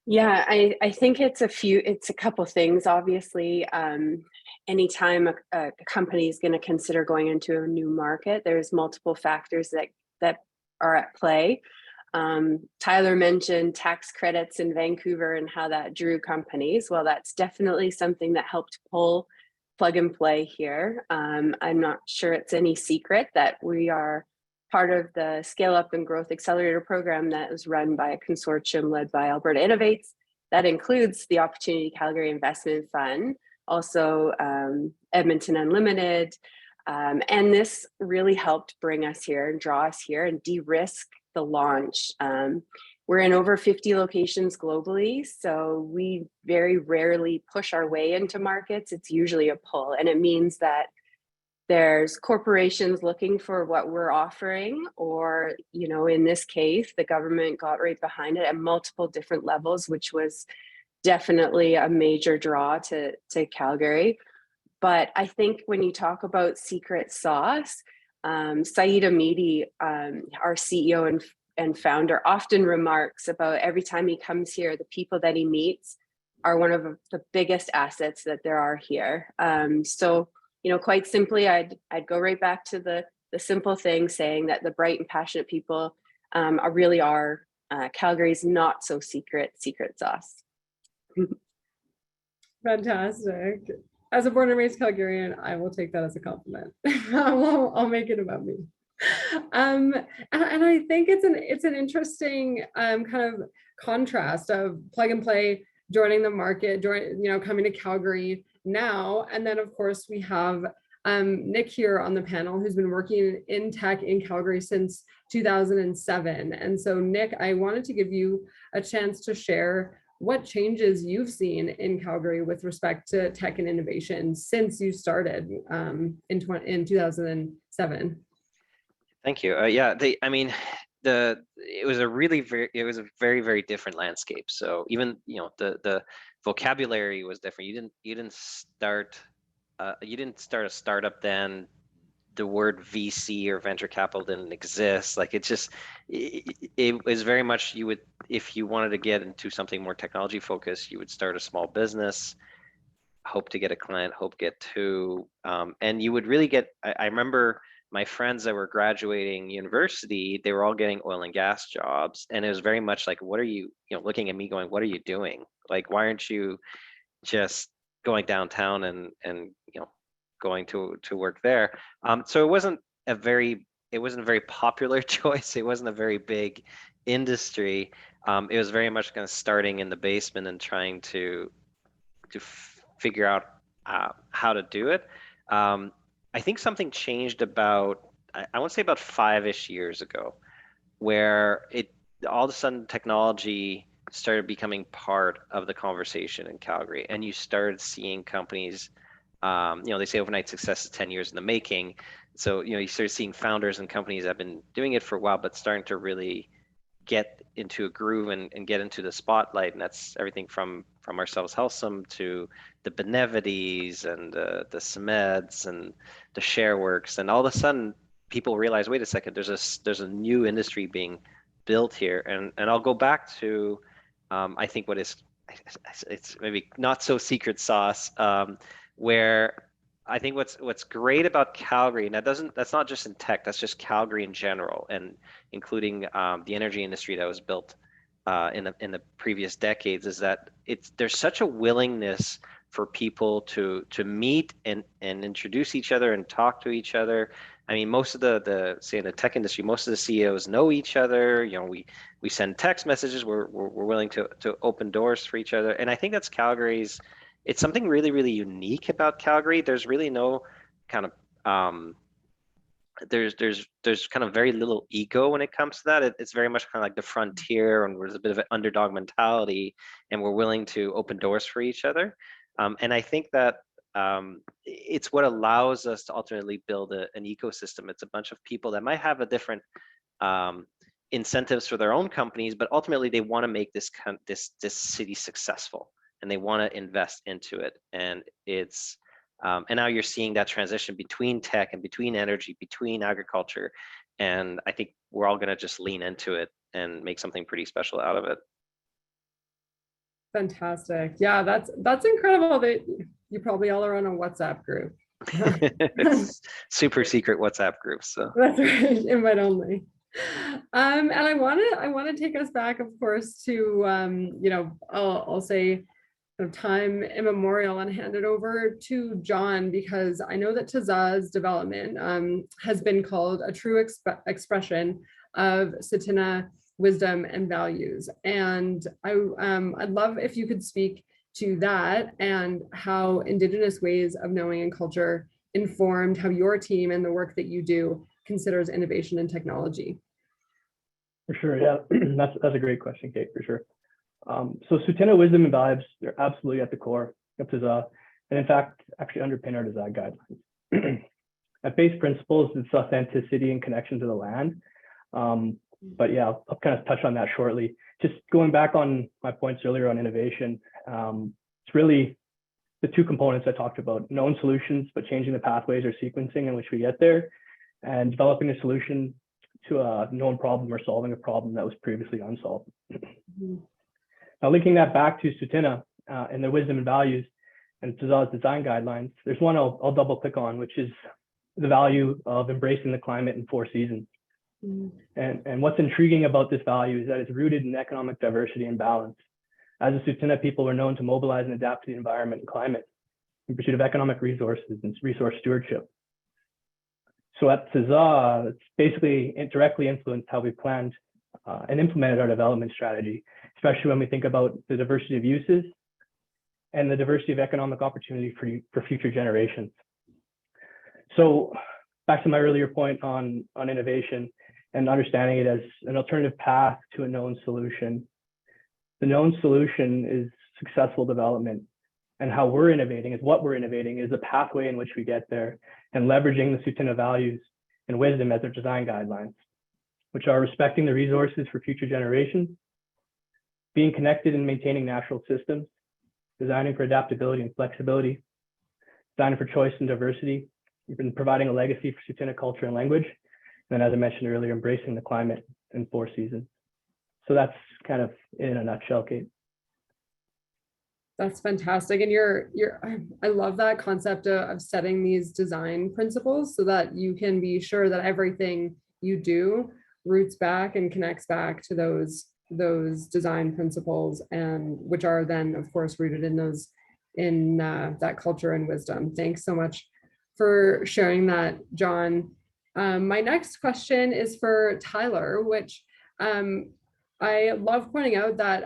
Yeah, I think it's a couple things. Obviously, anytime a company is going to consider going into a new market, there's multiple factors that are at play. Tyler mentioned tax credits in Vancouver and how that drew companies. Well, that's definitely something that helped pull plug and play here. I'm not sure it's any secret that we are part of the Scale Up and Growth Accelerator program that is run by a consortium led by Alberta Innovates. That includes the Opportunity Calgary Investment Fund, also Edmonton Unlimited. And this really helped bring us here and draw us here and de-risk the launch. We're in over 50 locations globally, so we very rarely push our way into markets. It's usually a pull, and it means that there's corporations looking for what we're offering, or, you know, in this case, the government got right behind it at multiple different levels, which was definitely a major draw to Calgary. But I think when you talk about secret sauce, Saeed Amidi, our CEO and founder, often remarks about every time he comes here, the people that he meets are one of the biggest assets that there are here. So, you know, quite simply, I'd go right back to the simple thing, saying that the bright and passionate people really are Calgary's not so secret sauce. Fantastic. As a born and raised Calgarian, I will take that as a compliment. I'll make it about me. And I think it's an interesting kind of contrast of plug and play, joining the market, coming to Calgary now. And then of course we have Nick here on the panel, who's been working in tech in Calgary since 2007. And so Nick, I wanted to give you a chance to share what changes you've seen in Calgary with respect to tech and innovation since you started in 2007. Thank you. Yeah, it was a very, very different landscape. So even, you know, the vocabulary was different. You didn't start a startup then. The word VC or venture capital didn't exist. Like it was very much, you would, if you wanted to get into something more technology focused, you would start a small business, hope to get a client, hope get two, and you would really get, I remember my friends that were graduating university, they were all getting oil and gas jobs. And it was very much like, what are you, looking at me going, what are you doing? Like, why aren't you just going downtown and going to work there? So it wasn't a very popular choice. It wasn't a very big industry. It was very much kind of starting in the basement and trying to figure out how to do it. I think something changed about, I want to say about 5-ish years ago, where all of a sudden technology started becoming part of the conversation in Calgary, and you started seeing companies, they say overnight success is 10 years in the making. So, you started seeing founders and companies that have been doing it for a while, but starting to really get into a groove and get into the spotlight. And that's everything from ourselves, Helsum, to the Benevities and the Smeds and the ShareWorks. And all of a sudden people realize, wait a second, there's a new industry being built here. And I'll go back to, I think it's maybe not so secret sauce, where I think what's great about Calgary, and that's not just in tech, that's just Calgary in general, and including the energy industry that was built in the previous decades, is that there's such a willingness for people to meet and introduce each other and talk to each other. I mean, most of say in the tech industry, most of the CEOs know each other. We send text messages. We're willing to open doors for each other, and I think that's Calgary's. It's something really, really unique about Calgary. There's really no kind of there's kind of very little ego when it comes to that. It's very much kind of like the frontier, and there's a bit of an underdog mentality, and we're willing to open doors for each other. And I think that it's what allows us to ultimately build an ecosystem. It's a bunch of people that might have a different incentives for their own companies, but ultimately they want to make this city successful, and they want to invest into it. And it's and now you're seeing that transition between tech and between energy, between agriculture, and I think we're all going to just lean into it and make something pretty special out of it. Fantastic. Yeah, that's incredible that you probably all are on a WhatsApp group. It's super secret WhatsApp groups. So that's right, invite only. And I want to take us back, of course, to you know, I'll say of time immemorial and hand it over to John, because I know that Tza's development has been called a true expression of Tsuut'ina wisdom and values. And I'd love if you could speak to that and how Indigenous ways of knowing and culture informed how your team and the work that you do considers innovation and technology. For sure, yeah, that's a great question, Kate, for sure. So Tsuut'ina wisdom and values, they're absolutely at the core of Tza, and in fact, actually underpin our design guidelines. At base principles, it's authenticity and connection to the land. But yeah, I'll kind of touch on that shortly. Just going back on my points earlier on innovation, it's really the two components I talked about: known solutions, but changing the pathways or sequencing in which we get there, and developing a solution to a known problem or solving a problem that was previously unsolved. Now, linking that back to Tsuut'ina and their wisdom and values and Tza's design guidelines, there's one I'll double click on, which is the value of embracing the climate in 4 seasons. And what's intriguing about this value is that it's rooted in economic diversity and balance. As a Tsuut'ina people, we're known to mobilize and adapt to the environment and climate in pursuit of economic resources and resource stewardship. So at Tza, it's basically directly influenced how we planned and implemented our development strategy, especially when we think about the diversity of uses and the diversity of economic opportunity for future generations. So back to my earlier point on innovation and understanding it as an alternative path to a known solution. The known solution is successful development, and how we're innovating is what we're innovating is the pathway in which we get there, and leveraging the Tsuut'ina values and wisdom as their design guidelines, which are respecting the resources for future generations, being connected and maintaining natural systems, designing for adaptability and flexibility, designing for choice and diversity, even providing a legacy for Tsuut'ina culture and language, and then, as I mentioned earlier, embracing the climate in 4 seasons. So that's kind of in a nutshell, Kate. That's fantastic. And I love that concept of setting these design principles so that you can be sure that everything you do roots back and connects back to those design principles, and which are then, of course, rooted in that culture and wisdom. Thanks so much for sharing that, John. My next question is for Tyler, which I love pointing out that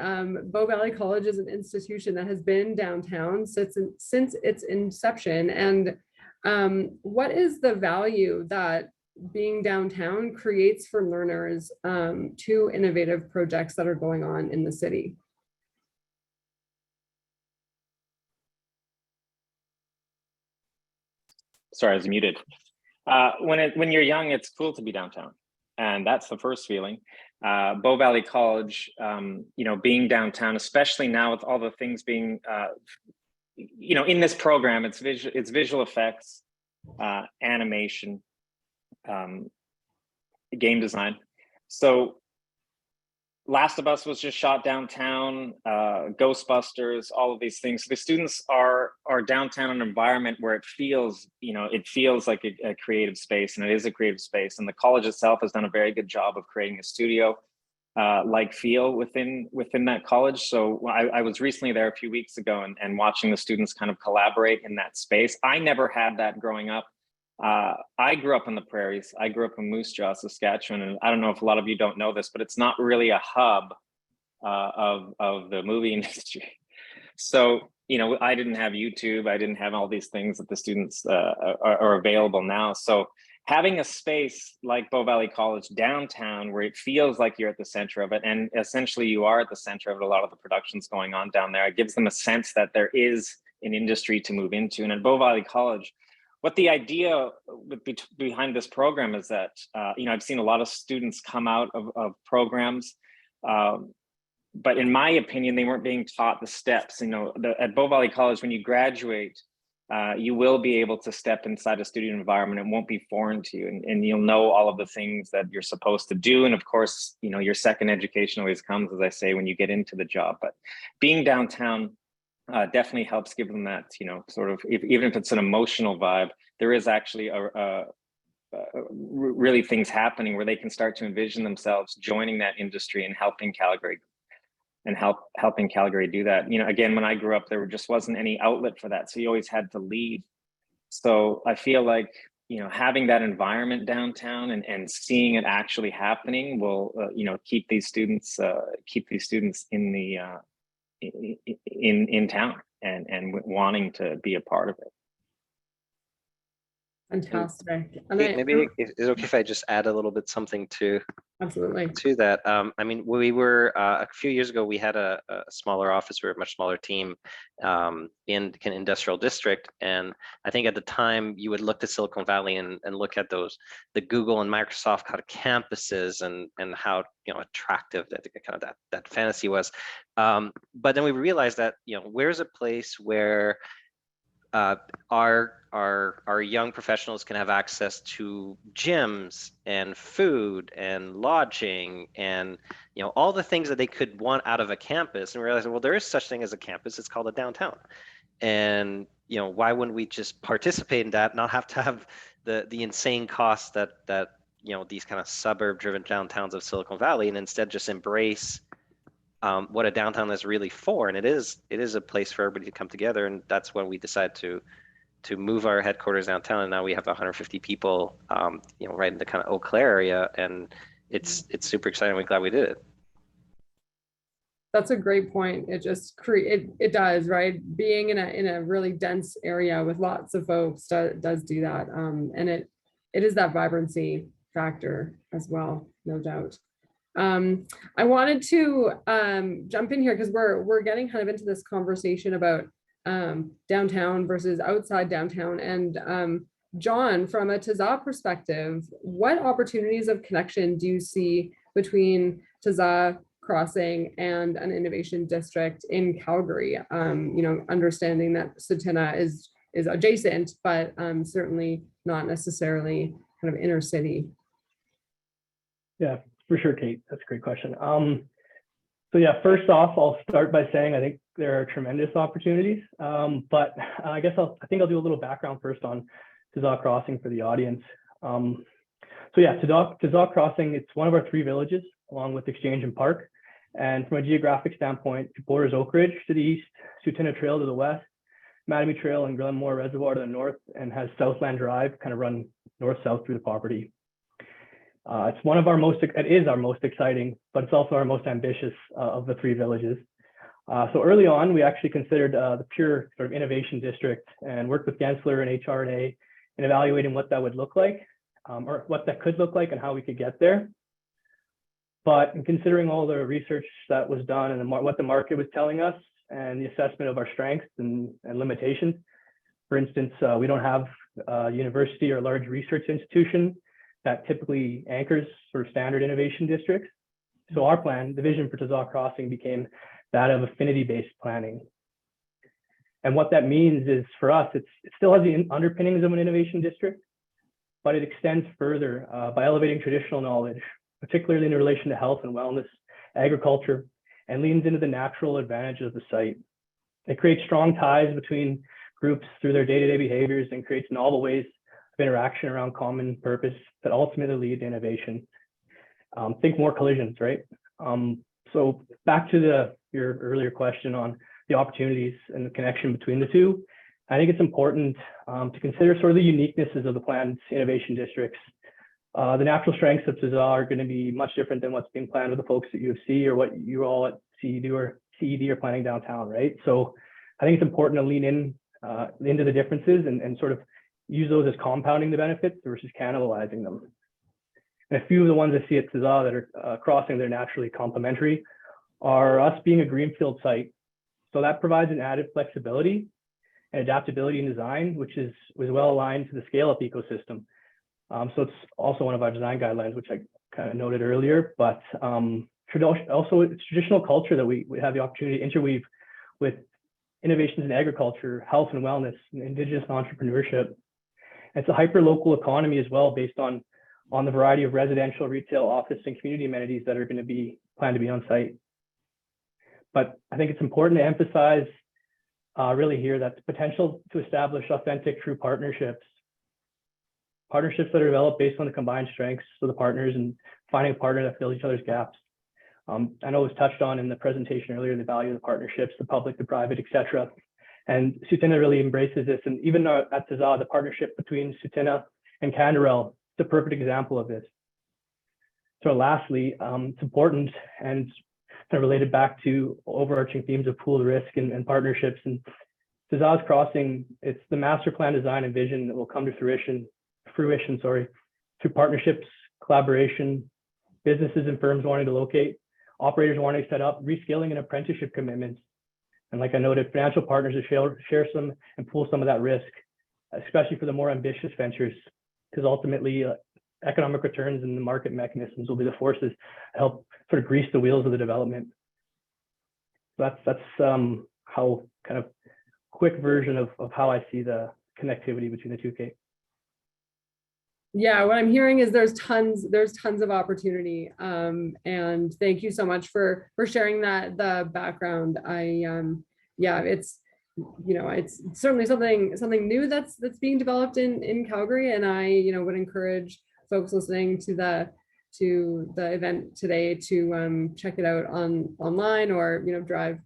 Bow Valley College is an institution that has been downtown since its inception. And what is the value that being downtown creates for learners to innovative projects that are going on in the city? Sorry, I was muted. When you're young, it's cool to be downtown, and that's the first feeling. Bow Valley College, being downtown, especially now with all the things being, in this program, it's visual effects, animation, game design. So Last of Us was just shot downtown, Ghostbusters, all of these things. So the students are downtown in an environment where it feels like a creative space, and it is a creative space. And the college itself has done a very good job of creating a studio like feel within that college. So I was recently there a few weeks ago and watching the students kind of collaborate in that space. I never had that growing up. I grew up in the prairies. I grew up in Moose Jaw, Saskatchewan, and I don't know if a lot of you don't know this, but it's not really a hub of the movie industry. So, I didn't have YouTube. I didn't have all these things that the students are available now. So having a space like Bow Valley College downtown, where it feels like you're at the center of it, and essentially you are at the center of it, a lot of the productions going on down there, it gives them a sense that there is an industry to move into. And at Bow Valley College, what the idea behind this program is that, I've seen a lot of students come out of programs, but in my opinion, they weren't being taught the steps. At Bow Valley College, when you graduate, you will be able to step inside a student environment. It won't be foreign to you, and you'll know all of the things that you're supposed to do. And of course, your second education always comes, as I say, when you get into the job. But being downtown definitely helps give them that, sort of, even if it's an emotional vibe, there is actually a really things happening where they can start to envision themselves joining that industry and helping Calgary helping Calgary do that. You know, again, when I grew up, there just wasn't any outlet for that. So you always had to lead. So I feel like, you know, having that environment downtown and seeing it actually happening will, you know, keep these students in the in town and wanting to be a part of it. Fantastic. And Kate, maybe is it okay if I just add a little bit something to absolutely. that? I mean, we were a few years ago, we had a smaller office, we were a much smaller team in the industrial district. And I think at the time you would look to Silicon Valley and look at the Google and Microsoft kind of campuses and how, you know, attractive that kind of that fantasy was. But then we realized that, you know, where's a place where our young professionals can have access to gyms and food and lodging and, you know, all the things that they could want out of a campus. And we realized, well, there is such thing as a campus. It's called a downtown. And, you know, why wouldn't we just participate in that, not have to have the insane costs that you know, these kind of suburb driven downtowns of Silicon Valley, and instead just embrace what a downtown is really for. And it is a place for everybody to come together. And that's when we decided to move our headquarters downtown. And now we have 150 people, you know, right in the kind of Eau Claire area. And it's super exciting. We're glad we did it. That's a great point. It just it does, right? Being in a really dense area with lots of folks does do that. And it is that vibrancy factor as well, no doubt. I wanted to jump in here because we're getting kind of into this conversation about downtown versus outside downtown. And John, from a Tazaa perspective, what opportunities of connection do you see between Tazaa Crossing and an innovation district in Calgary? You know, understanding that Tsuut'ina is adjacent, but certainly not necessarily kind of inner city. Yeah, for sure, Kate. That's a great question. So yeah, first off, I'll start by saying I think there are tremendous opportunities, but I think I'll do a little background first on Tazaa Crossing for the audience. So yeah, Tazaa Crossing, it's one of our 3 villages along with Exchange and Park. And from a geographic standpoint, it borders Oak Ridge to the east, Tsuut'ina Trail to the west, Mattamy Trail and Glenmore Reservoir to the north, and has Southland Drive kind of run north-south through the property. It is our most exciting, but it's also our most ambitious of the 3 villages. So early on, we actually considered the pure sort of innovation district and worked with Gensler and HRNA in evaluating what that would look like, or what that could look like and how we could get there. But in considering all the research that was done and what the market was telling us and the assessment of our strengths and limitations, for instance, we don't have a university or large research institution that typically anchors sort of standard innovation districts. So our plan, the vision for Tazaa Crossing, became that of affinity-based planning. And what that means is, for us, it still has the underpinnings of an innovation district, but it extends further by elevating traditional knowledge, particularly in relation to health and wellness, agriculture, and leans into the natural advantages of the site. It creates strong ties between groups through their day-to-day behaviors and creates novel ways of interaction around common purpose that ultimately lead to innovation. Think more collisions, right? So back to your earlier question on the opportunities and the connection between the two, I think it's important to consider sort of the uniquenesses of the planned innovation districts. The natural strengths of Tazaa are going to be much different than what's being planned with the folks at U of C or what you all at CED are planning downtown, right? So I think it's important to lean into the differences and sort of use those as compounding the benefits versus cannibalizing them. And a few of the ones I see at Tazaa that are crossing, they're naturally complementary, are us being a greenfield site. So that provides an added flexibility and adaptability in design, which was well aligned to the scale-up ecosystem. So it's also one of our design guidelines, which I kind of noted earlier, but also it's traditional culture that we have the opportunity to interweave with innovations in agriculture, health and wellness, and indigenous entrepreneurship. It's a hyper-local economy as well, based on the variety of residential, retail, office, and community amenities that are going to be planned to be on site. But I think it's important to emphasize really here that the potential to establish authentic, true partnerships partnerships that are developed based on the combined strengths of the partners and finding a partner that fills each other's gaps. I know it was touched on in the presentation earlier, the value of the partnerships, the public, the private, etc. And Tsuut'ina really embraces this. And even at Tazaa, the partnership between Tsuut'ina and Canderel is a perfect example of this. So lastly, it's important and kind of related back to overarching themes of pooled risk and partnerships. And Tazaa's Crossing, it's the master plan design and vision that will come to fruition, through partnerships, collaboration, businesses and firms wanting to locate, operators wanting to set up, reskilling and apprenticeship commitments. And like I noted, financial partners to share some and pool some of that risk, especially for the more ambitious ventures, because ultimately economic returns and the market mechanisms will be the forces to help sort of grease the wheels of the development. That's how kind of quick version of how I see the connectivity between the two, Kate. Yeah, what I'm hearing is there's tons of opportunity, and thank you so much for sharing the background. Yeah, it's it's certainly something new that's being developed in Calgary, and I would encourage folks listening to the event today to check it out online or drive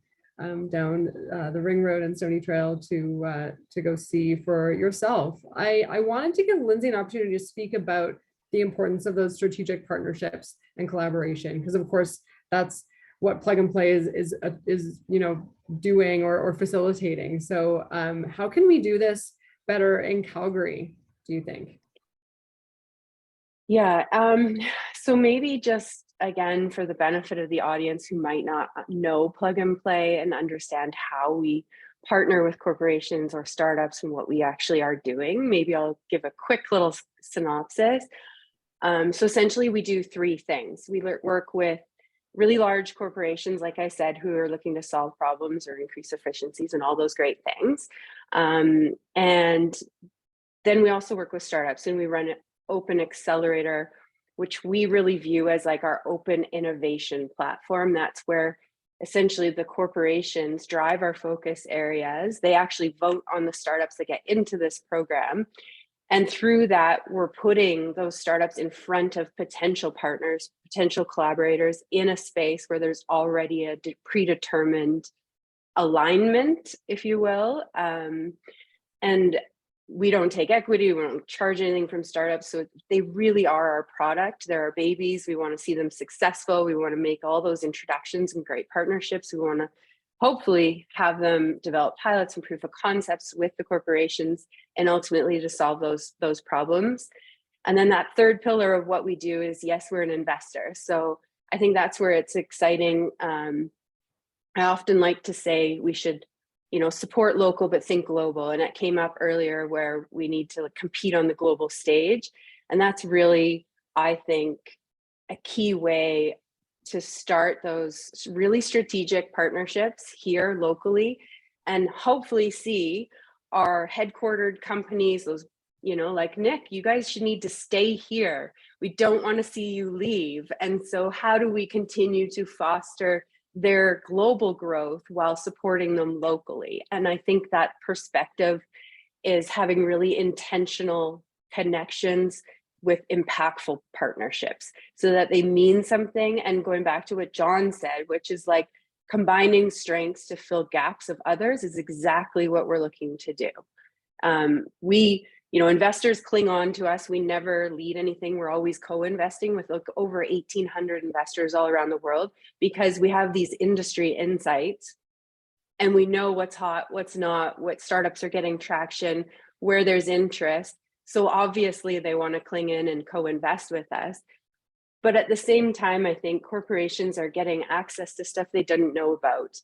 down the Ring Road and Stony Trail to go see for yourself. I wanted to give Lindsay an opportunity to speak about the importance of those strategic partnerships and collaboration, because of course that's what Plug and Play is doing or facilitating. So how can we do this better in Calgary, do you think? Yeah, so maybe just again, for the benefit of the audience who might not know Plug and Play and understand how we partner with corporations or startups and what we actually are doing, maybe I'll give a quick little synopsis. So essentially we do three things. We work with really large corporations, like I said, who are looking to solve problems or increase efficiencies and all those great things. And then we also work with startups, and we run an open accelerator, which we really view as like our open innovation platform. That's where essentially the corporations drive our focus areas. They actually vote on the startups that get into this program. And through that, we're putting those startups in front of potential partners, potential collaborators in a space where there's already a predetermined alignment, if you will. And we don't take equity, we don't charge anything from startups. So they really are our product. They're our babies. We want to see them successful. We want to make all those introductions and great partnerships. We want to hopefully have them develop pilots and proof of concepts with the corporations and ultimately to solve those problems. And then that third pillar of what we do is, yes, we're an investor. So I think that's where it's exciting. I often like to say we should support local, but think global. And it came up earlier where we need to compete on the global stage. And that's really, I think, a key way to start those really strategic partnerships here locally, and hopefully see our headquartered companies, those, like Nick, you guys should need to stay here. We don't want to see you leave. And so how do we continue to foster their global growth while supporting them locally? And I think that perspective is having really intentional connections with impactful partnerships so that they mean something. And going back to what John said, which is like combining strengths to fill gaps of others, is exactly what we're looking to do. Investors cling on to us. We never lead anything. We're always co-investing with over 1,800 investors all around the world, because we have these industry insights and we know what's hot, what's not, what startups are getting traction, where there's interest. So obviously they want to cling in and co-invest with us. But at the same time, I think corporations are getting access to stuff they didn't know about.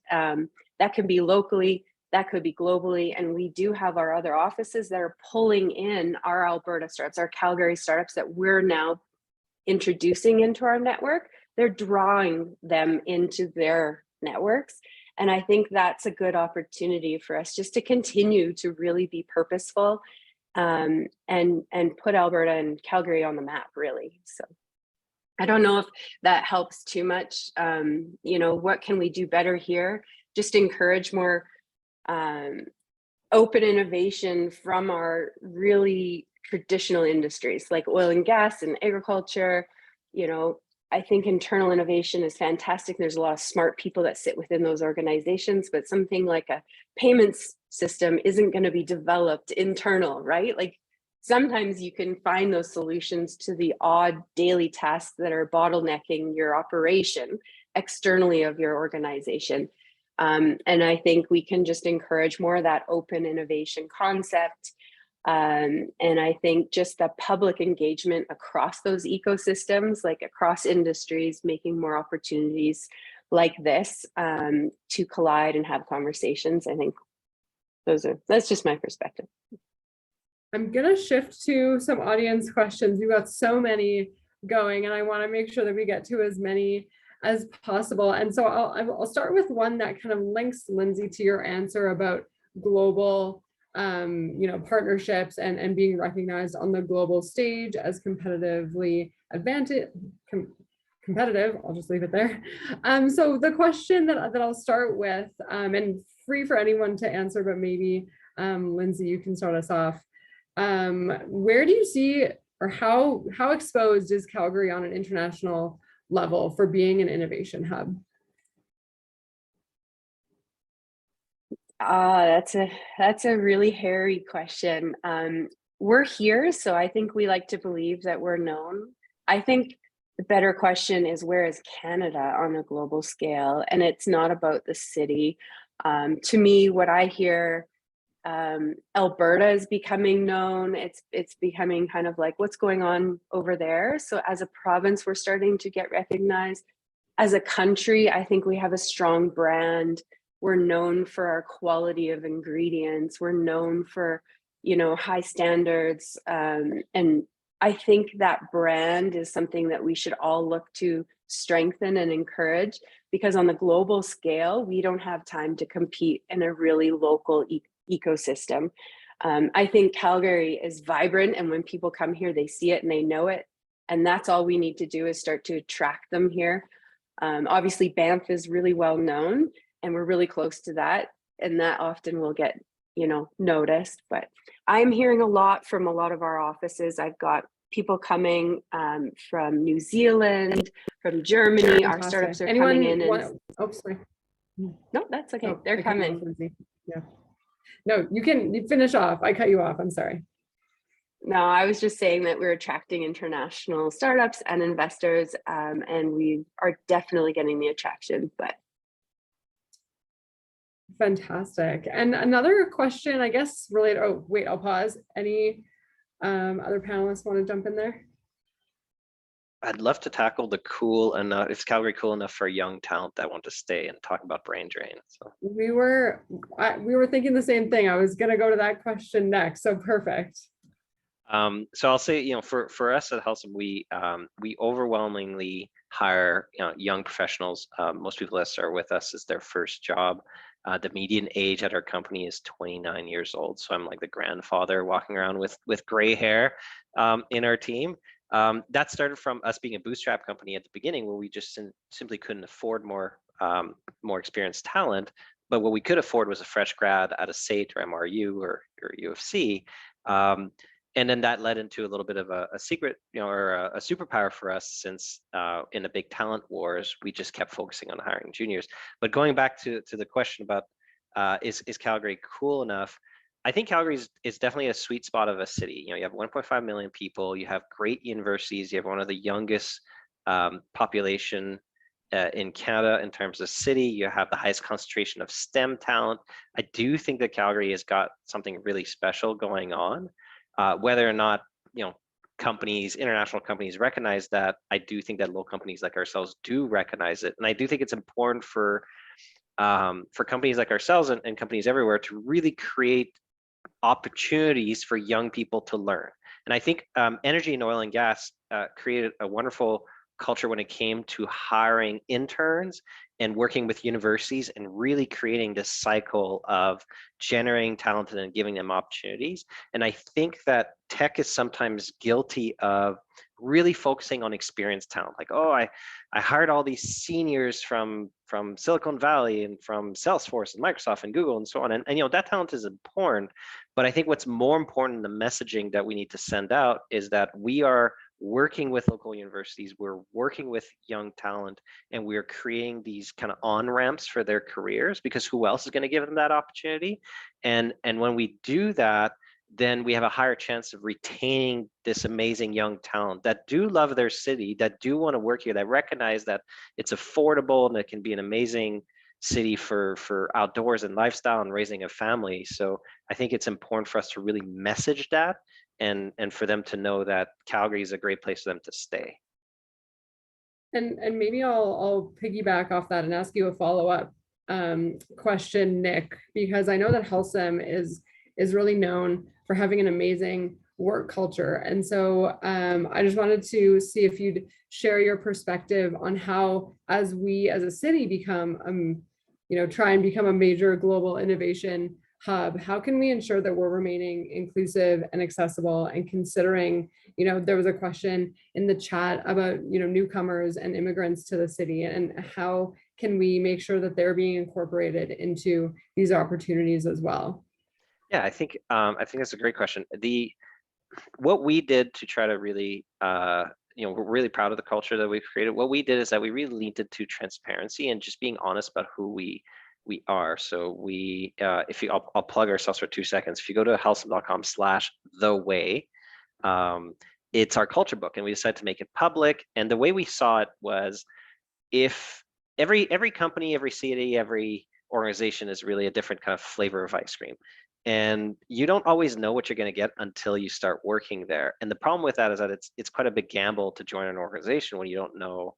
That can be locally, that could be globally. And we do have our other offices that are pulling in our Alberta startups, our Calgary startups that we're now introducing into our network. They're drawing them into their networks. And I think that's a good opportunity for us just to continue to really be purposeful and put Alberta and Calgary on the map, really. So I don't know if that helps too much. What can we do better here? Just encourage more open innovation from our really traditional industries like oil and gas and agriculture. You know, I think internal innovation is fantastic. There's a lot of smart people that sit within those organizations, but something like a payments system isn't going to be developed internal, right? Like sometimes you can find those solutions to the odd daily tasks that are bottlenecking your operation externally of your organization. And I think we can just encourage more of that open innovation concept. And I think just the public engagement across those ecosystems, like across industries, making more opportunities like this to collide and have conversations. I think that's just my perspective. I'm gonna shift to some audience questions. We've got so many going, and I want to make sure that we get to as many as possible. And so I'll start with one that kind of links, Lindsay, to your answer about global partnerships and being recognized on the global stage as competitive. I'll just leave it there. So the question that I'll start with, and free for anyone to answer, but maybe Lindsay, you can start us off. Where do you see, or how exposed is Calgary on an international level for being an innovation hub? That's a really hairy question. We're here, so I think we like to believe that we're known. I think the better question is, where is Canada on a global scale? And it's not about the city. To me, what I hear, Alberta is becoming known. It's becoming kind of like, what's going on over there? So as a province, we're starting to get recognized. As a country, I think we have a strong brand. We're known for our quality of ingredients. We're known for, high standards. And I think that brand is something that we should all look to strengthen and encourage, because on the global scale, we don't have time to compete in a really local ecosystem. I think Calgary is vibrant, and when people come here, they see it and they know it. And that's all we need to do, is start to attract them here. Obviously, Banff is really well known, and we're really close to that. And that often will get, noticed. But I'm hearing a lot from a lot of our offices. I've got people coming from New Zealand, from Germany. Our startups are coming in. Oh, sorry. No, that's okay. They're coming. Yeah. No, you finish off. I cut you off. I'm sorry. No, I was just saying that we're attracting international startups and investors, and we are definitely getting the attraction. But fantastic. And another question, I guess, related. Oh, wait, I'll pause. Any other panelists want to jump in there? I'd love to tackle the cool enough. Is Calgary cool enough for young talent that want to stay and talk about brain drain? So we were thinking the same thing. I was going to go to that question next. So perfect. So I'll say, for us at Helsum, we overwhelmingly hire young professionals. Most people that start with us is their first job. The median age at our company is 29 years old. So I'm like the grandfather walking around with gray hair in our team. That started from us being a bootstrap company at the beginning, where we just simply couldn't afford more experienced talent. But what we could afford was a fresh grad at a SAIT or MRU or UFC. And then that led into a little bit of a secret, or a superpower for us, since in the big talent wars, we just kept focusing on hiring juniors. But going back to the question about is Calgary cool enough? I think Calgary is definitely a sweet spot of a city. You have 1.5 million people. You have great universities. You have one of the youngest population in Canada in terms of city. You have the highest concentration of STEM talent. I do think that Calgary has got something really special going on. Whether or not international companies recognize that, I do think that local companies like ourselves do recognize it, and I do think it's important for companies like ourselves and companies everywhere to really create opportunities for young people to learn. And I think energy and oil and gas created a wonderful culture when it came to hiring interns and working with universities and really creating this cycle of generating talent and giving them opportunities. And I think that tech is sometimes guilty of really focusing on experienced talent. Like, oh, I hired all these seniors from Silicon Valley and from Salesforce and Microsoft and Google and so on. And you know, that talent is important. But I think what's more important, the messaging that we need to send out, is that we are working with local universities, we're working with young talent, and we're creating these kind of on-ramps for their careers, because who else is going to give them that opportunity? And when we do that, then we have a higher chance of retaining this amazing young talent that do love their city, that do want to work here, that recognize that it's affordable and it can be an amazing city for outdoors and lifestyle and raising a family. So I think it's important for us to really message that, and for them to know that Calgary is a great place for them to stay. And maybe I'll piggyback off that and ask you a follow-up question, Nick, because I know that Helsum is really known for having an amazing work culture. And so I just wanted to see if you'd share your perspective on how, as we as a city become, try and become a major global innovation hub, how can we ensure that we're remaining inclusive and accessible, and considering, there was a question in the chat about, newcomers and immigrants to the city, and how can we make sure that they're being incorporated into these opportunities as well? Yeah, I think that's a great question. What we did to try to really, we're really proud of the culture that we've created. What we did is that we really leaned into transparency and just being honest about who we are. So I'll plug ourselves for 2 seconds. If you go to helsum.com/theway, it's our culture book, and we decided to make it public. And the way we saw it was, if every company, every city, every organization is really a different kind of flavor of ice cream. And you don't always know what you're going to get until you start working there. And the problem with that is that it's quite a big gamble to join an organization when you don't know,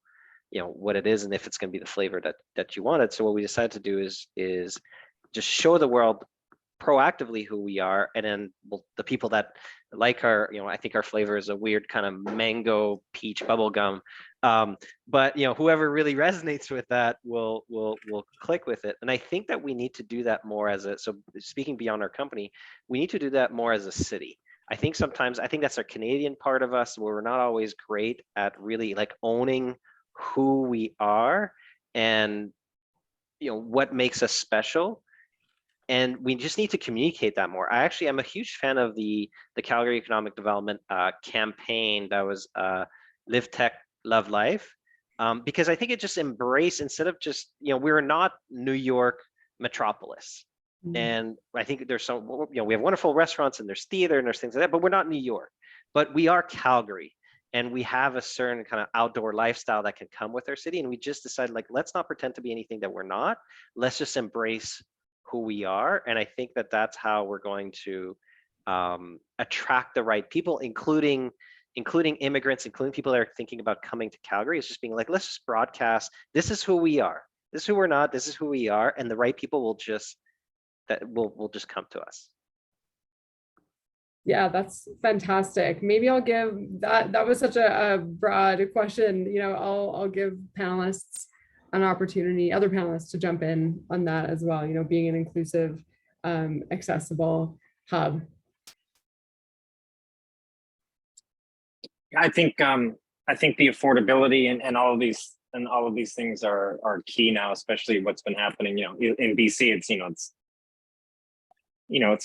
what it is and if it's going to be the flavor that you wanted. So what we decided to do is just show the world proactively who we are, and then the people that like our, I think our flavor is a weird kind of mango peach bubble gum, but whoever really resonates with that will click with it. And I think that we need to do that more so speaking beyond our company, we need to do that more as a city. I think that's our Canadian part of us, where we're not always great at really like owning who we are and what makes us special. And we just need to communicate that more. I am a huge fan of the Calgary Economic Development campaign that was Live Tech, Love Life, because I think it just embraced, instead of just, we're not New York metropolis. Mm-hmm. And I think there's we have wonderful restaurants and there's theater and there's things like that, but we're not New York. But we are Calgary, and we have a certain kind of outdoor lifestyle that can come with our city. And we just decided, like, let's not pretend to be anything that we're not. Let's just embrace who we are. And I think that that's how we're going to attract the right people, including immigrants, including people that are thinking about coming to Calgary. It's just being like, let's just broadcast, this is who we are, this is who we're not, this is who we are, and the right people will just come to us. Yeah, that's fantastic. Maybe I'll give that was such a broad question. I'll give panelists an opportunity, other panelists, to jump in on that as well, being an inclusive, accessible hub. I think the affordability and all of these things are key now, especially what's been happening. In BC, it's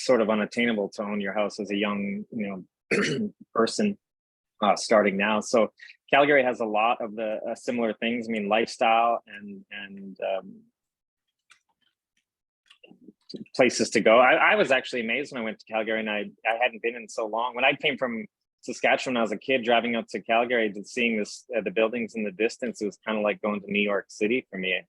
sort of unattainable to own your house as a young person starting now. So Calgary has a lot of the similar things. I mean, lifestyle and places to go. I was actually amazed when I went to Calgary, and I hadn't been in so long. When I came from Saskatchewan, I was a kid driving up to Calgary, seeing the buildings in the distance. It was kind of like going to New York City for me.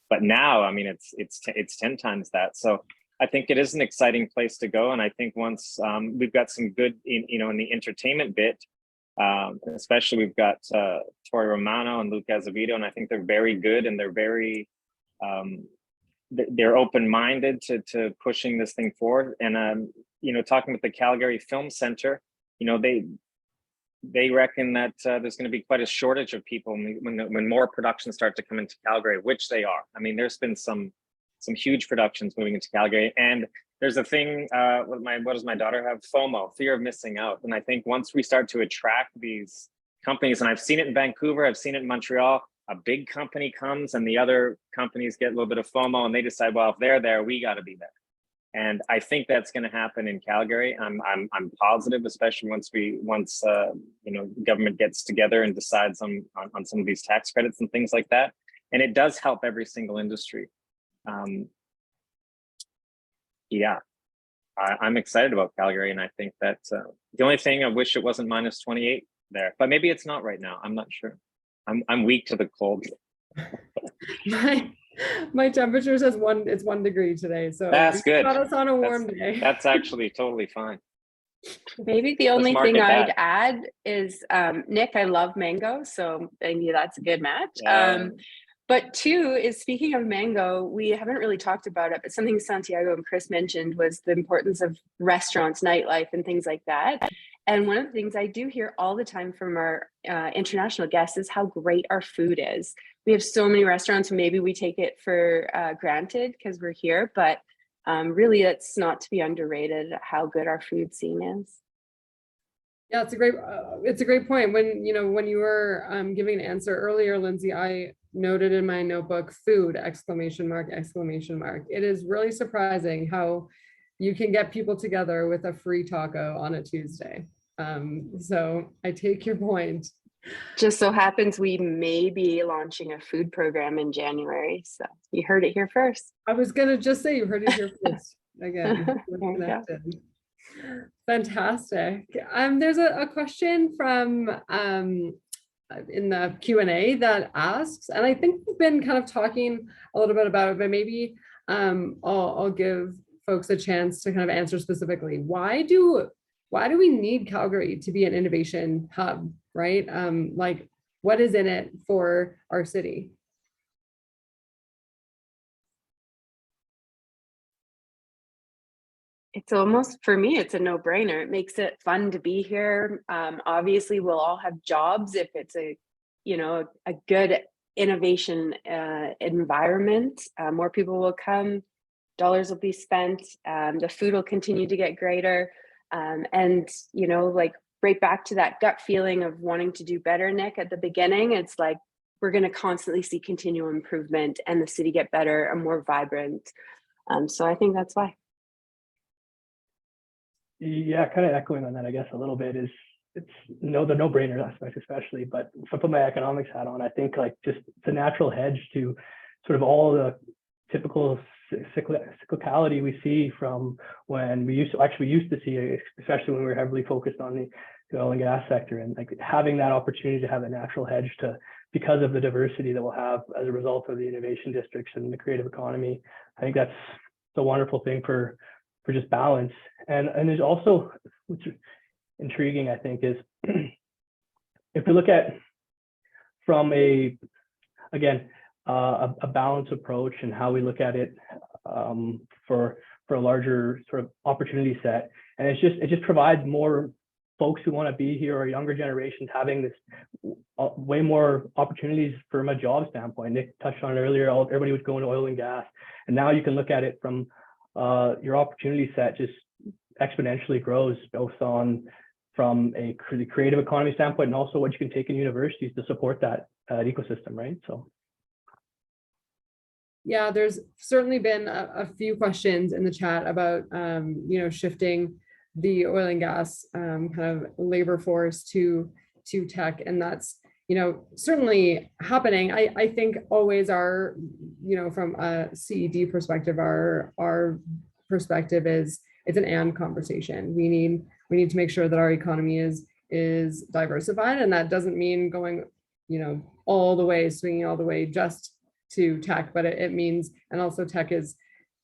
But now, I mean, it's 10 times that. So I think it is an exciting place to go. And I think once we've got some good, in the entertainment bit, especially we've got Tori Romano and Luke Azevedo, and I think they're very good, and they're very they're open-minded to pushing this thing forward. And talking with the Calgary Film Center, they reckon that there's going to be quite a shortage of people when more productions start to come into Calgary, which they are. I mean, there's been some huge productions moving into Calgary, and there's a thing. What does my daughter have? FOMO, fear of missing out. And I think once we start to attract these companies, and I've seen it in Vancouver, I've seen it in Montreal, a big company comes and the other companies get a little bit of FOMO and they decide, well, if they're there, we got to be there. And I think that's going to happen in Calgary. I'm positive, especially once government gets together and decides on some of these tax credits and things like that. And it does help every single industry. Yeah, I'm excited about Calgary, and I think that the only thing I wish it wasn't minus 28 there, but maybe it's not right now. I'm not sure. I'm weak to the cold. My temperature says it's 1 degree today, so that's good. Got us on a warm day. That's actually totally fine. Maybe the only thing market I'd add is, Nick, I love mango, so maybe that's a good match. Yeah. But two is, speaking of mango, we haven't really talked about it, but something Santiago and Chris mentioned was the importance of restaurants, nightlife, and things like that. And one of the things I do hear all the time from our international guests is how great our food is. We have so many restaurants, maybe we take it for granted because we're here, but really it's not to be underrated how good our food scene is. Yeah, it's a great point. When you were giving an answer earlier, Lindsay, I noted in my notebook, food, exclamation mark, exclamation mark. It is really surprising how you can get people together with a free taco on a Tuesday. So I take your point. Just so happens we may be launching a food program in January. So you heard it here first. I was gonna just say you heard it here first. Again, we're connected. Fantastic. There's a question from in the Q&A that asks, and I think we've been kind of talking a little bit about it, but maybe I'll give folks a chance to kind of answer specifically. Why do we need Calgary to be an innovation hub, right? Like, what is in it for our city? It's almost, for me, it's a no-brainer. It makes it fun to be here. Obviously, we'll all have jobs if it's a good innovation environment. More people will come, dollars will be spent, the food will continue to get greater. And, like right back to that gut feeling of wanting to do better, Nick, at the beginning, it's like, we're going to constantly see continual improvement and the city get better and more vibrant. So I think that's why. Yeah, kind of echoing on that, I guess, a little bit is the no-brainer aspect, especially. But if I put my economics hat on, I think like just it's a natural hedge to sort of all the typical cyclicality we see from when we used to see, especially when we were heavily focused on the oil and gas sector, and like having that opportunity to have a natural hedge because of the diversity that we'll have as a result of the innovation districts and the creative economy. I think that's the wonderful thing for just balance. And there's also, what's intriguing, I think, is if we look at from a balanced approach and how we look at it for a larger sort of opportunity set, and it just provides more folks who want to be here, or younger generations having this way more opportunities from a job standpoint. Nick touched on it earlier, everybody was going to oil and gas, and now you can look at it from your opportunity set just exponentially grows, both from a creative economy standpoint and also what you can take in universities to support that ecosystem, right? So yeah, there's certainly been a few questions in the chat about shifting the oil and gas kind of labor force to tech, and that's certainly happening. I think always our from a CED perspective, our perspective is it's an and conversation. We need to make sure that our economy is diversified, and that doesn't mean going all the way, swinging all the way just to tech, but it means, and also tech is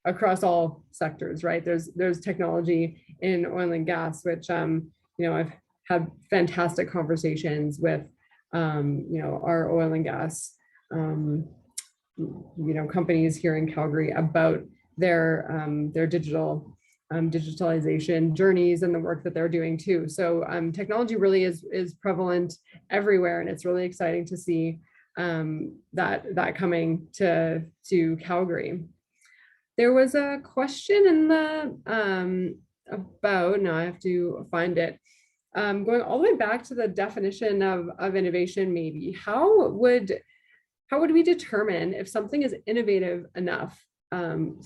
across all sectors, right? There's technology in oil and gas, which I've had fantastic conversations with our oil and gas companies here in Calgary about their digitalization journeys and the work that they're doing too. So technology really is prevalent everywhere, and it's really exciting to see that coming to Calgary. There was a question in the about, now I have to find it, going all the way back to the definition of innovation, maybe, how would we determine if something is innovative enough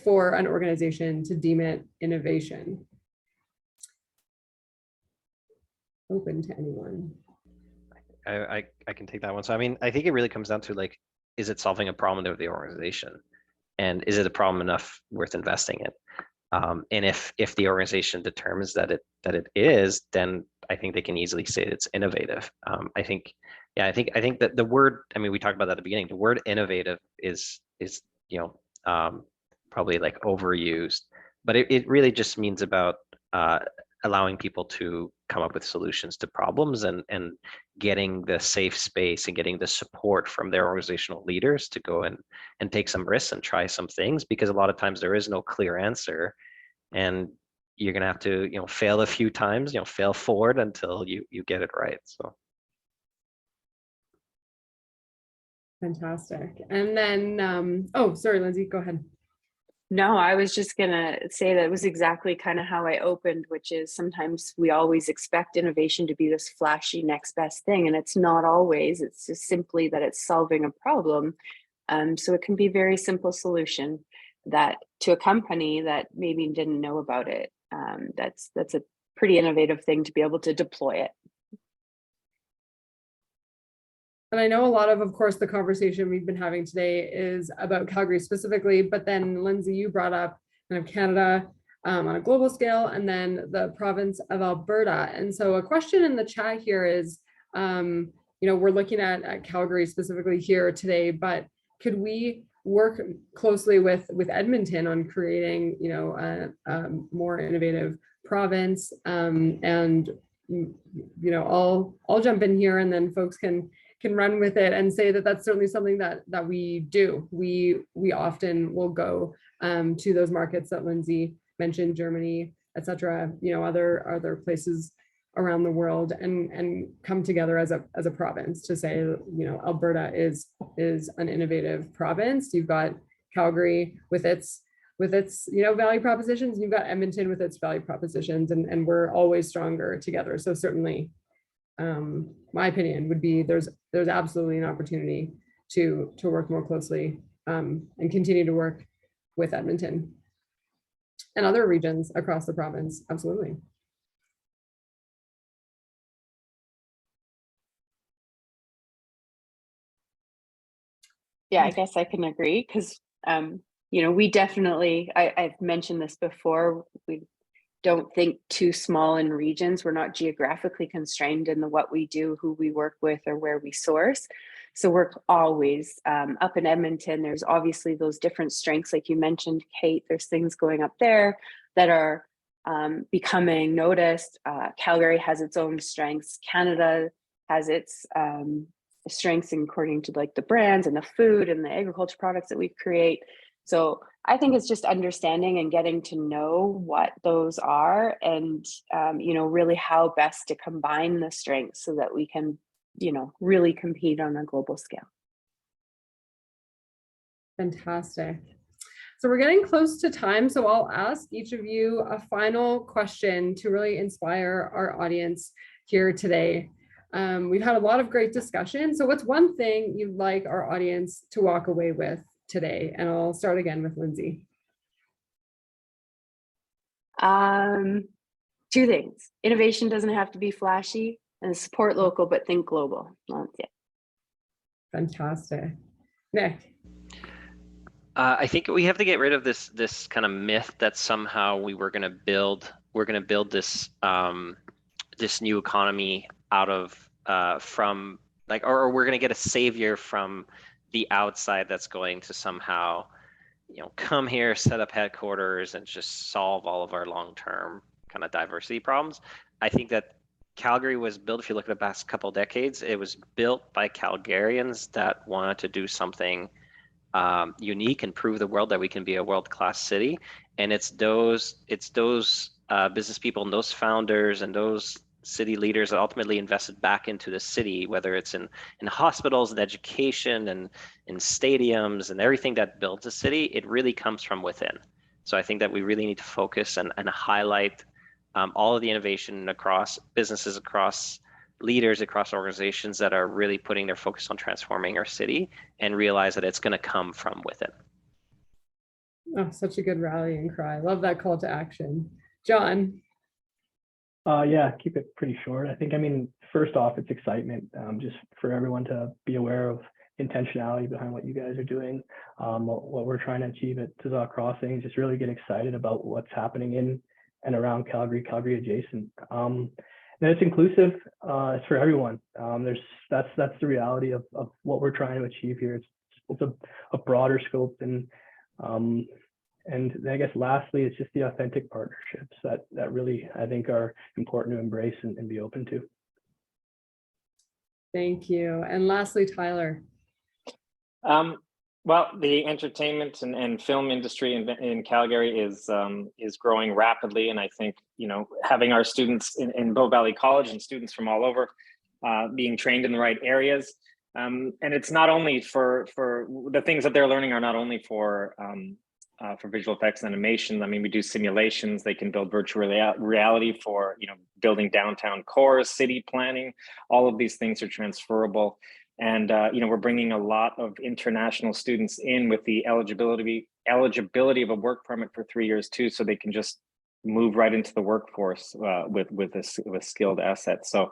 for an organization to deem it innovation? Open to anyone. I can take that one. So I mean, I think it really comes down to like, is it solving a problem of the organization, and is it a problem enough worth investing in? And if the organization determines that it is, then I think they can easily say it's innovative. I think that the word, I mean, we talked about that at the beginning. The word innovative is probably like overused, but it really just means about allowing people to come up with solutions to problems and getting the safe space and getting the support from their organizational leaders to go and take some risks and try some things, because a lot of times there is no clear answer, and you're gonna have to fail a few times, fail forward until you get it right. So fantastic. And then oh, sorry, Lindsay, go ahead. No, I was just gonna say that was exactly kind of how I opened, which is sometimes we always expect innovation to be this flashy next best thing, and it's not always. It's just simply that it's solving a problem. So it can be a very simple solution that to a company that maybe didn't know about it. That's a pretty innovative thing to be able to deploy it. And I know a lot of course, the conversation we've been having today is about Calgary specifically, but then Lindsay, you brought up kind of Canada on a global scale, and then the province of Alberta. And so a question in the chat here is, we're looking at Calgary specifically here today, but could we work closely with Edmonton on creating, a more innovative province? And I'll jump in here, and then folks can run with it and say that that's certainly something that we do. We often will go to those markets that Lindsay mentioned, Germany, etc. Other places around the world, and come together as a province to say, Alberta is an innovative province. You've got Calgary with its value propositions. You've got Edmonton with its value propositions, and we're always stronger together. So certainly, my opinion would be there's absolutely an opportunity to work more closely and continue to work with Edmonton and other regions across the province. Absolutely. Yeah, I guess I can agree, because we definitely, I've mentioned this before, we don't think too small in regions. We're not geographically constrained in what we do, who we work with, or where we source. So we're always up in Edmonton. There's obviously those different strengths, like you mentioned, Kate. There's things going up there that are becoming noticed. Calgary has its own strengths. Canada has its strengths according to like the brands and the food and the agriculture products that we create. So I think it's just understanding and getting to know what those are, and really how best to combine the strengths so that we can really compete on a global scale. Fantastic. So we're getting close to time, so I'll ask each of you a final question to really inspire our audience here today. We've had a lot of great discussion. So what's one thing you'd like our audience to walk away with today? And I'll start again with Lindsay. Two things. Innovation doesn't have to be flashy, and support local, but think global. That's it. Fantastic. Nick. I think we have to get rid of this kind of myth that somehow we're going to build this this new economy out of from like, or we're going to get a savior from the outside that's going to somehow come here, set up headquarters, and just solve all of our long-term kind of diversity problems. I think that Calgary was built, if you look at the past couple of decades, it was built by Calgarians that wanted to do something unique and prove the world that we can be a world-class city. And it's those business people and those founders and those city leaders that ultimately invested back into the city, whether it's in hospitals and education and in stadiums and everything that builds a city. It really comes from within. So I think that we really need to focus and highlight all of the innovation across businesses, across leaders, across organizations that are really putting their focus on transforming our city, and realize that it's going to come from within. Oh, such a good rallying cry. Love that call to action. John. Yeah, keep it pretty short. I think, I mean, first off, it's excitement, just for everyone to be aware of intentionality behind what you guys are doing, what we're trying to achieve at Tazaa Crossing. Just really get excited about what's happening in and around Calgary, Calgary adjacent. And it's inclusive. It's for everyone. That's the reality of what we're trying to achieve here. It's a broader scope, and I guess lastly, it's just the authentic partnerships that really, I think, are important to embrace and be open to. Thank you. And lastly, Tyler. Well, the entertainment and film industry in Calgary is growing rapidly, and I think, you know, having our students in Bow Valley College and students from all over being trained in the right areas, and it's not only for the things that they're learning are not only for visual effects and animation. I mean, we do simulations. They can build virtual reality for, you know, building downtown cores, city planning. All of these things are transferable. And, you know, we're bringing a lot of international students in with the eligibility of a work permit for 3 years too, so they can just move right into the workforce with skilled assets. So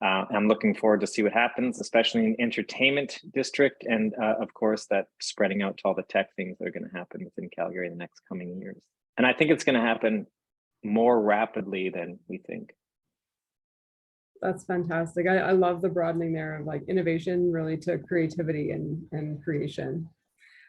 I'm looking forward to see what happens, especially in entertainment district, and of course that spreading out to all the tech things that are going to happen within Calgary in the next coming years. And I think it's going to happen more rapidly than we think. That's fantastic. I love the broadening there of like innovation really to creativity and creation.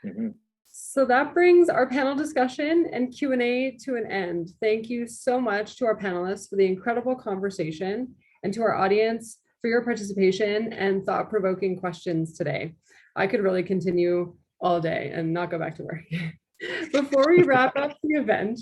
Mm-hmm. So that brings our panel discussion and Q&A to an end. Thank you so much to our panelists for the incredible conversation, and to our audience for your participation and thought-provoking questions today. I could really continue all day and not go back to work. Before we wrap up the event,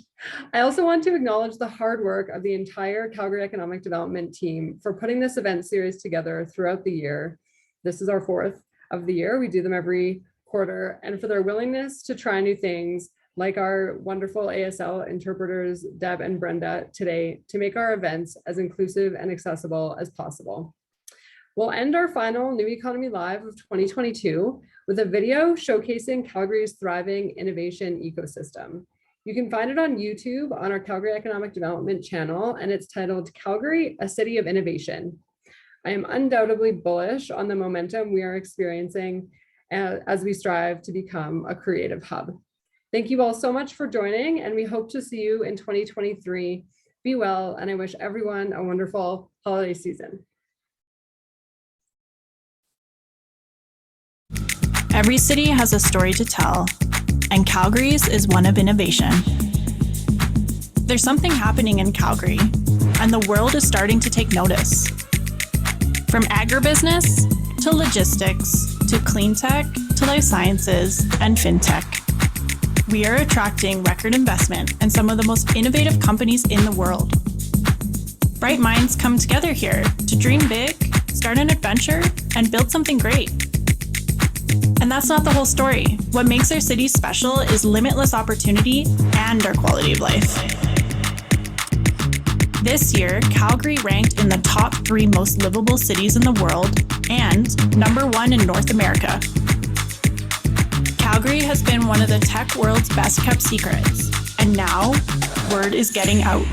I also want to acknowledge the hard work of the entire Calgary Economic Development team for putting this event series together throughout the year. This is our 4th of the year. We do them every quarter, and for their willingness to try new things, like our wonderful ASL interpreters, Deb and Brenda, today, to make our events as inclusive and accessible as possible. We'll end our final New Economy Live of 2022 with a video showcasing Calgary's thriving innovation ecosystem. You can find it on YouTube on our Calgary Economic Development channel, and it's titled Calgary, a City of Innovation. I am undoubtedly bullish on the momentum we are experiencing as we strive to become a creative hub. Thank you all so much for joining, and we hope to see you in 2023. Be well, and I wish everyone a wonderful holiday season. Every city has a story to tell, and Calgary's is one of innovation. There's something happening in Calgary, and the world is starting to take notice. From agribusiness to logistics to clean tech to life sciences and fintech. We are attracting record investment and some of the most innovative companies in the world. Bright minds come together here to dream big, start an adventure, and build something great. And that's not the whole story. What makes our city special is limitless opportunity and our quality of life. This year, Calgary ranked in the top 3 most livable cities in the world and #1 in North America. Calgary has been one of the tech world's best kept secrets, and now word is getting out.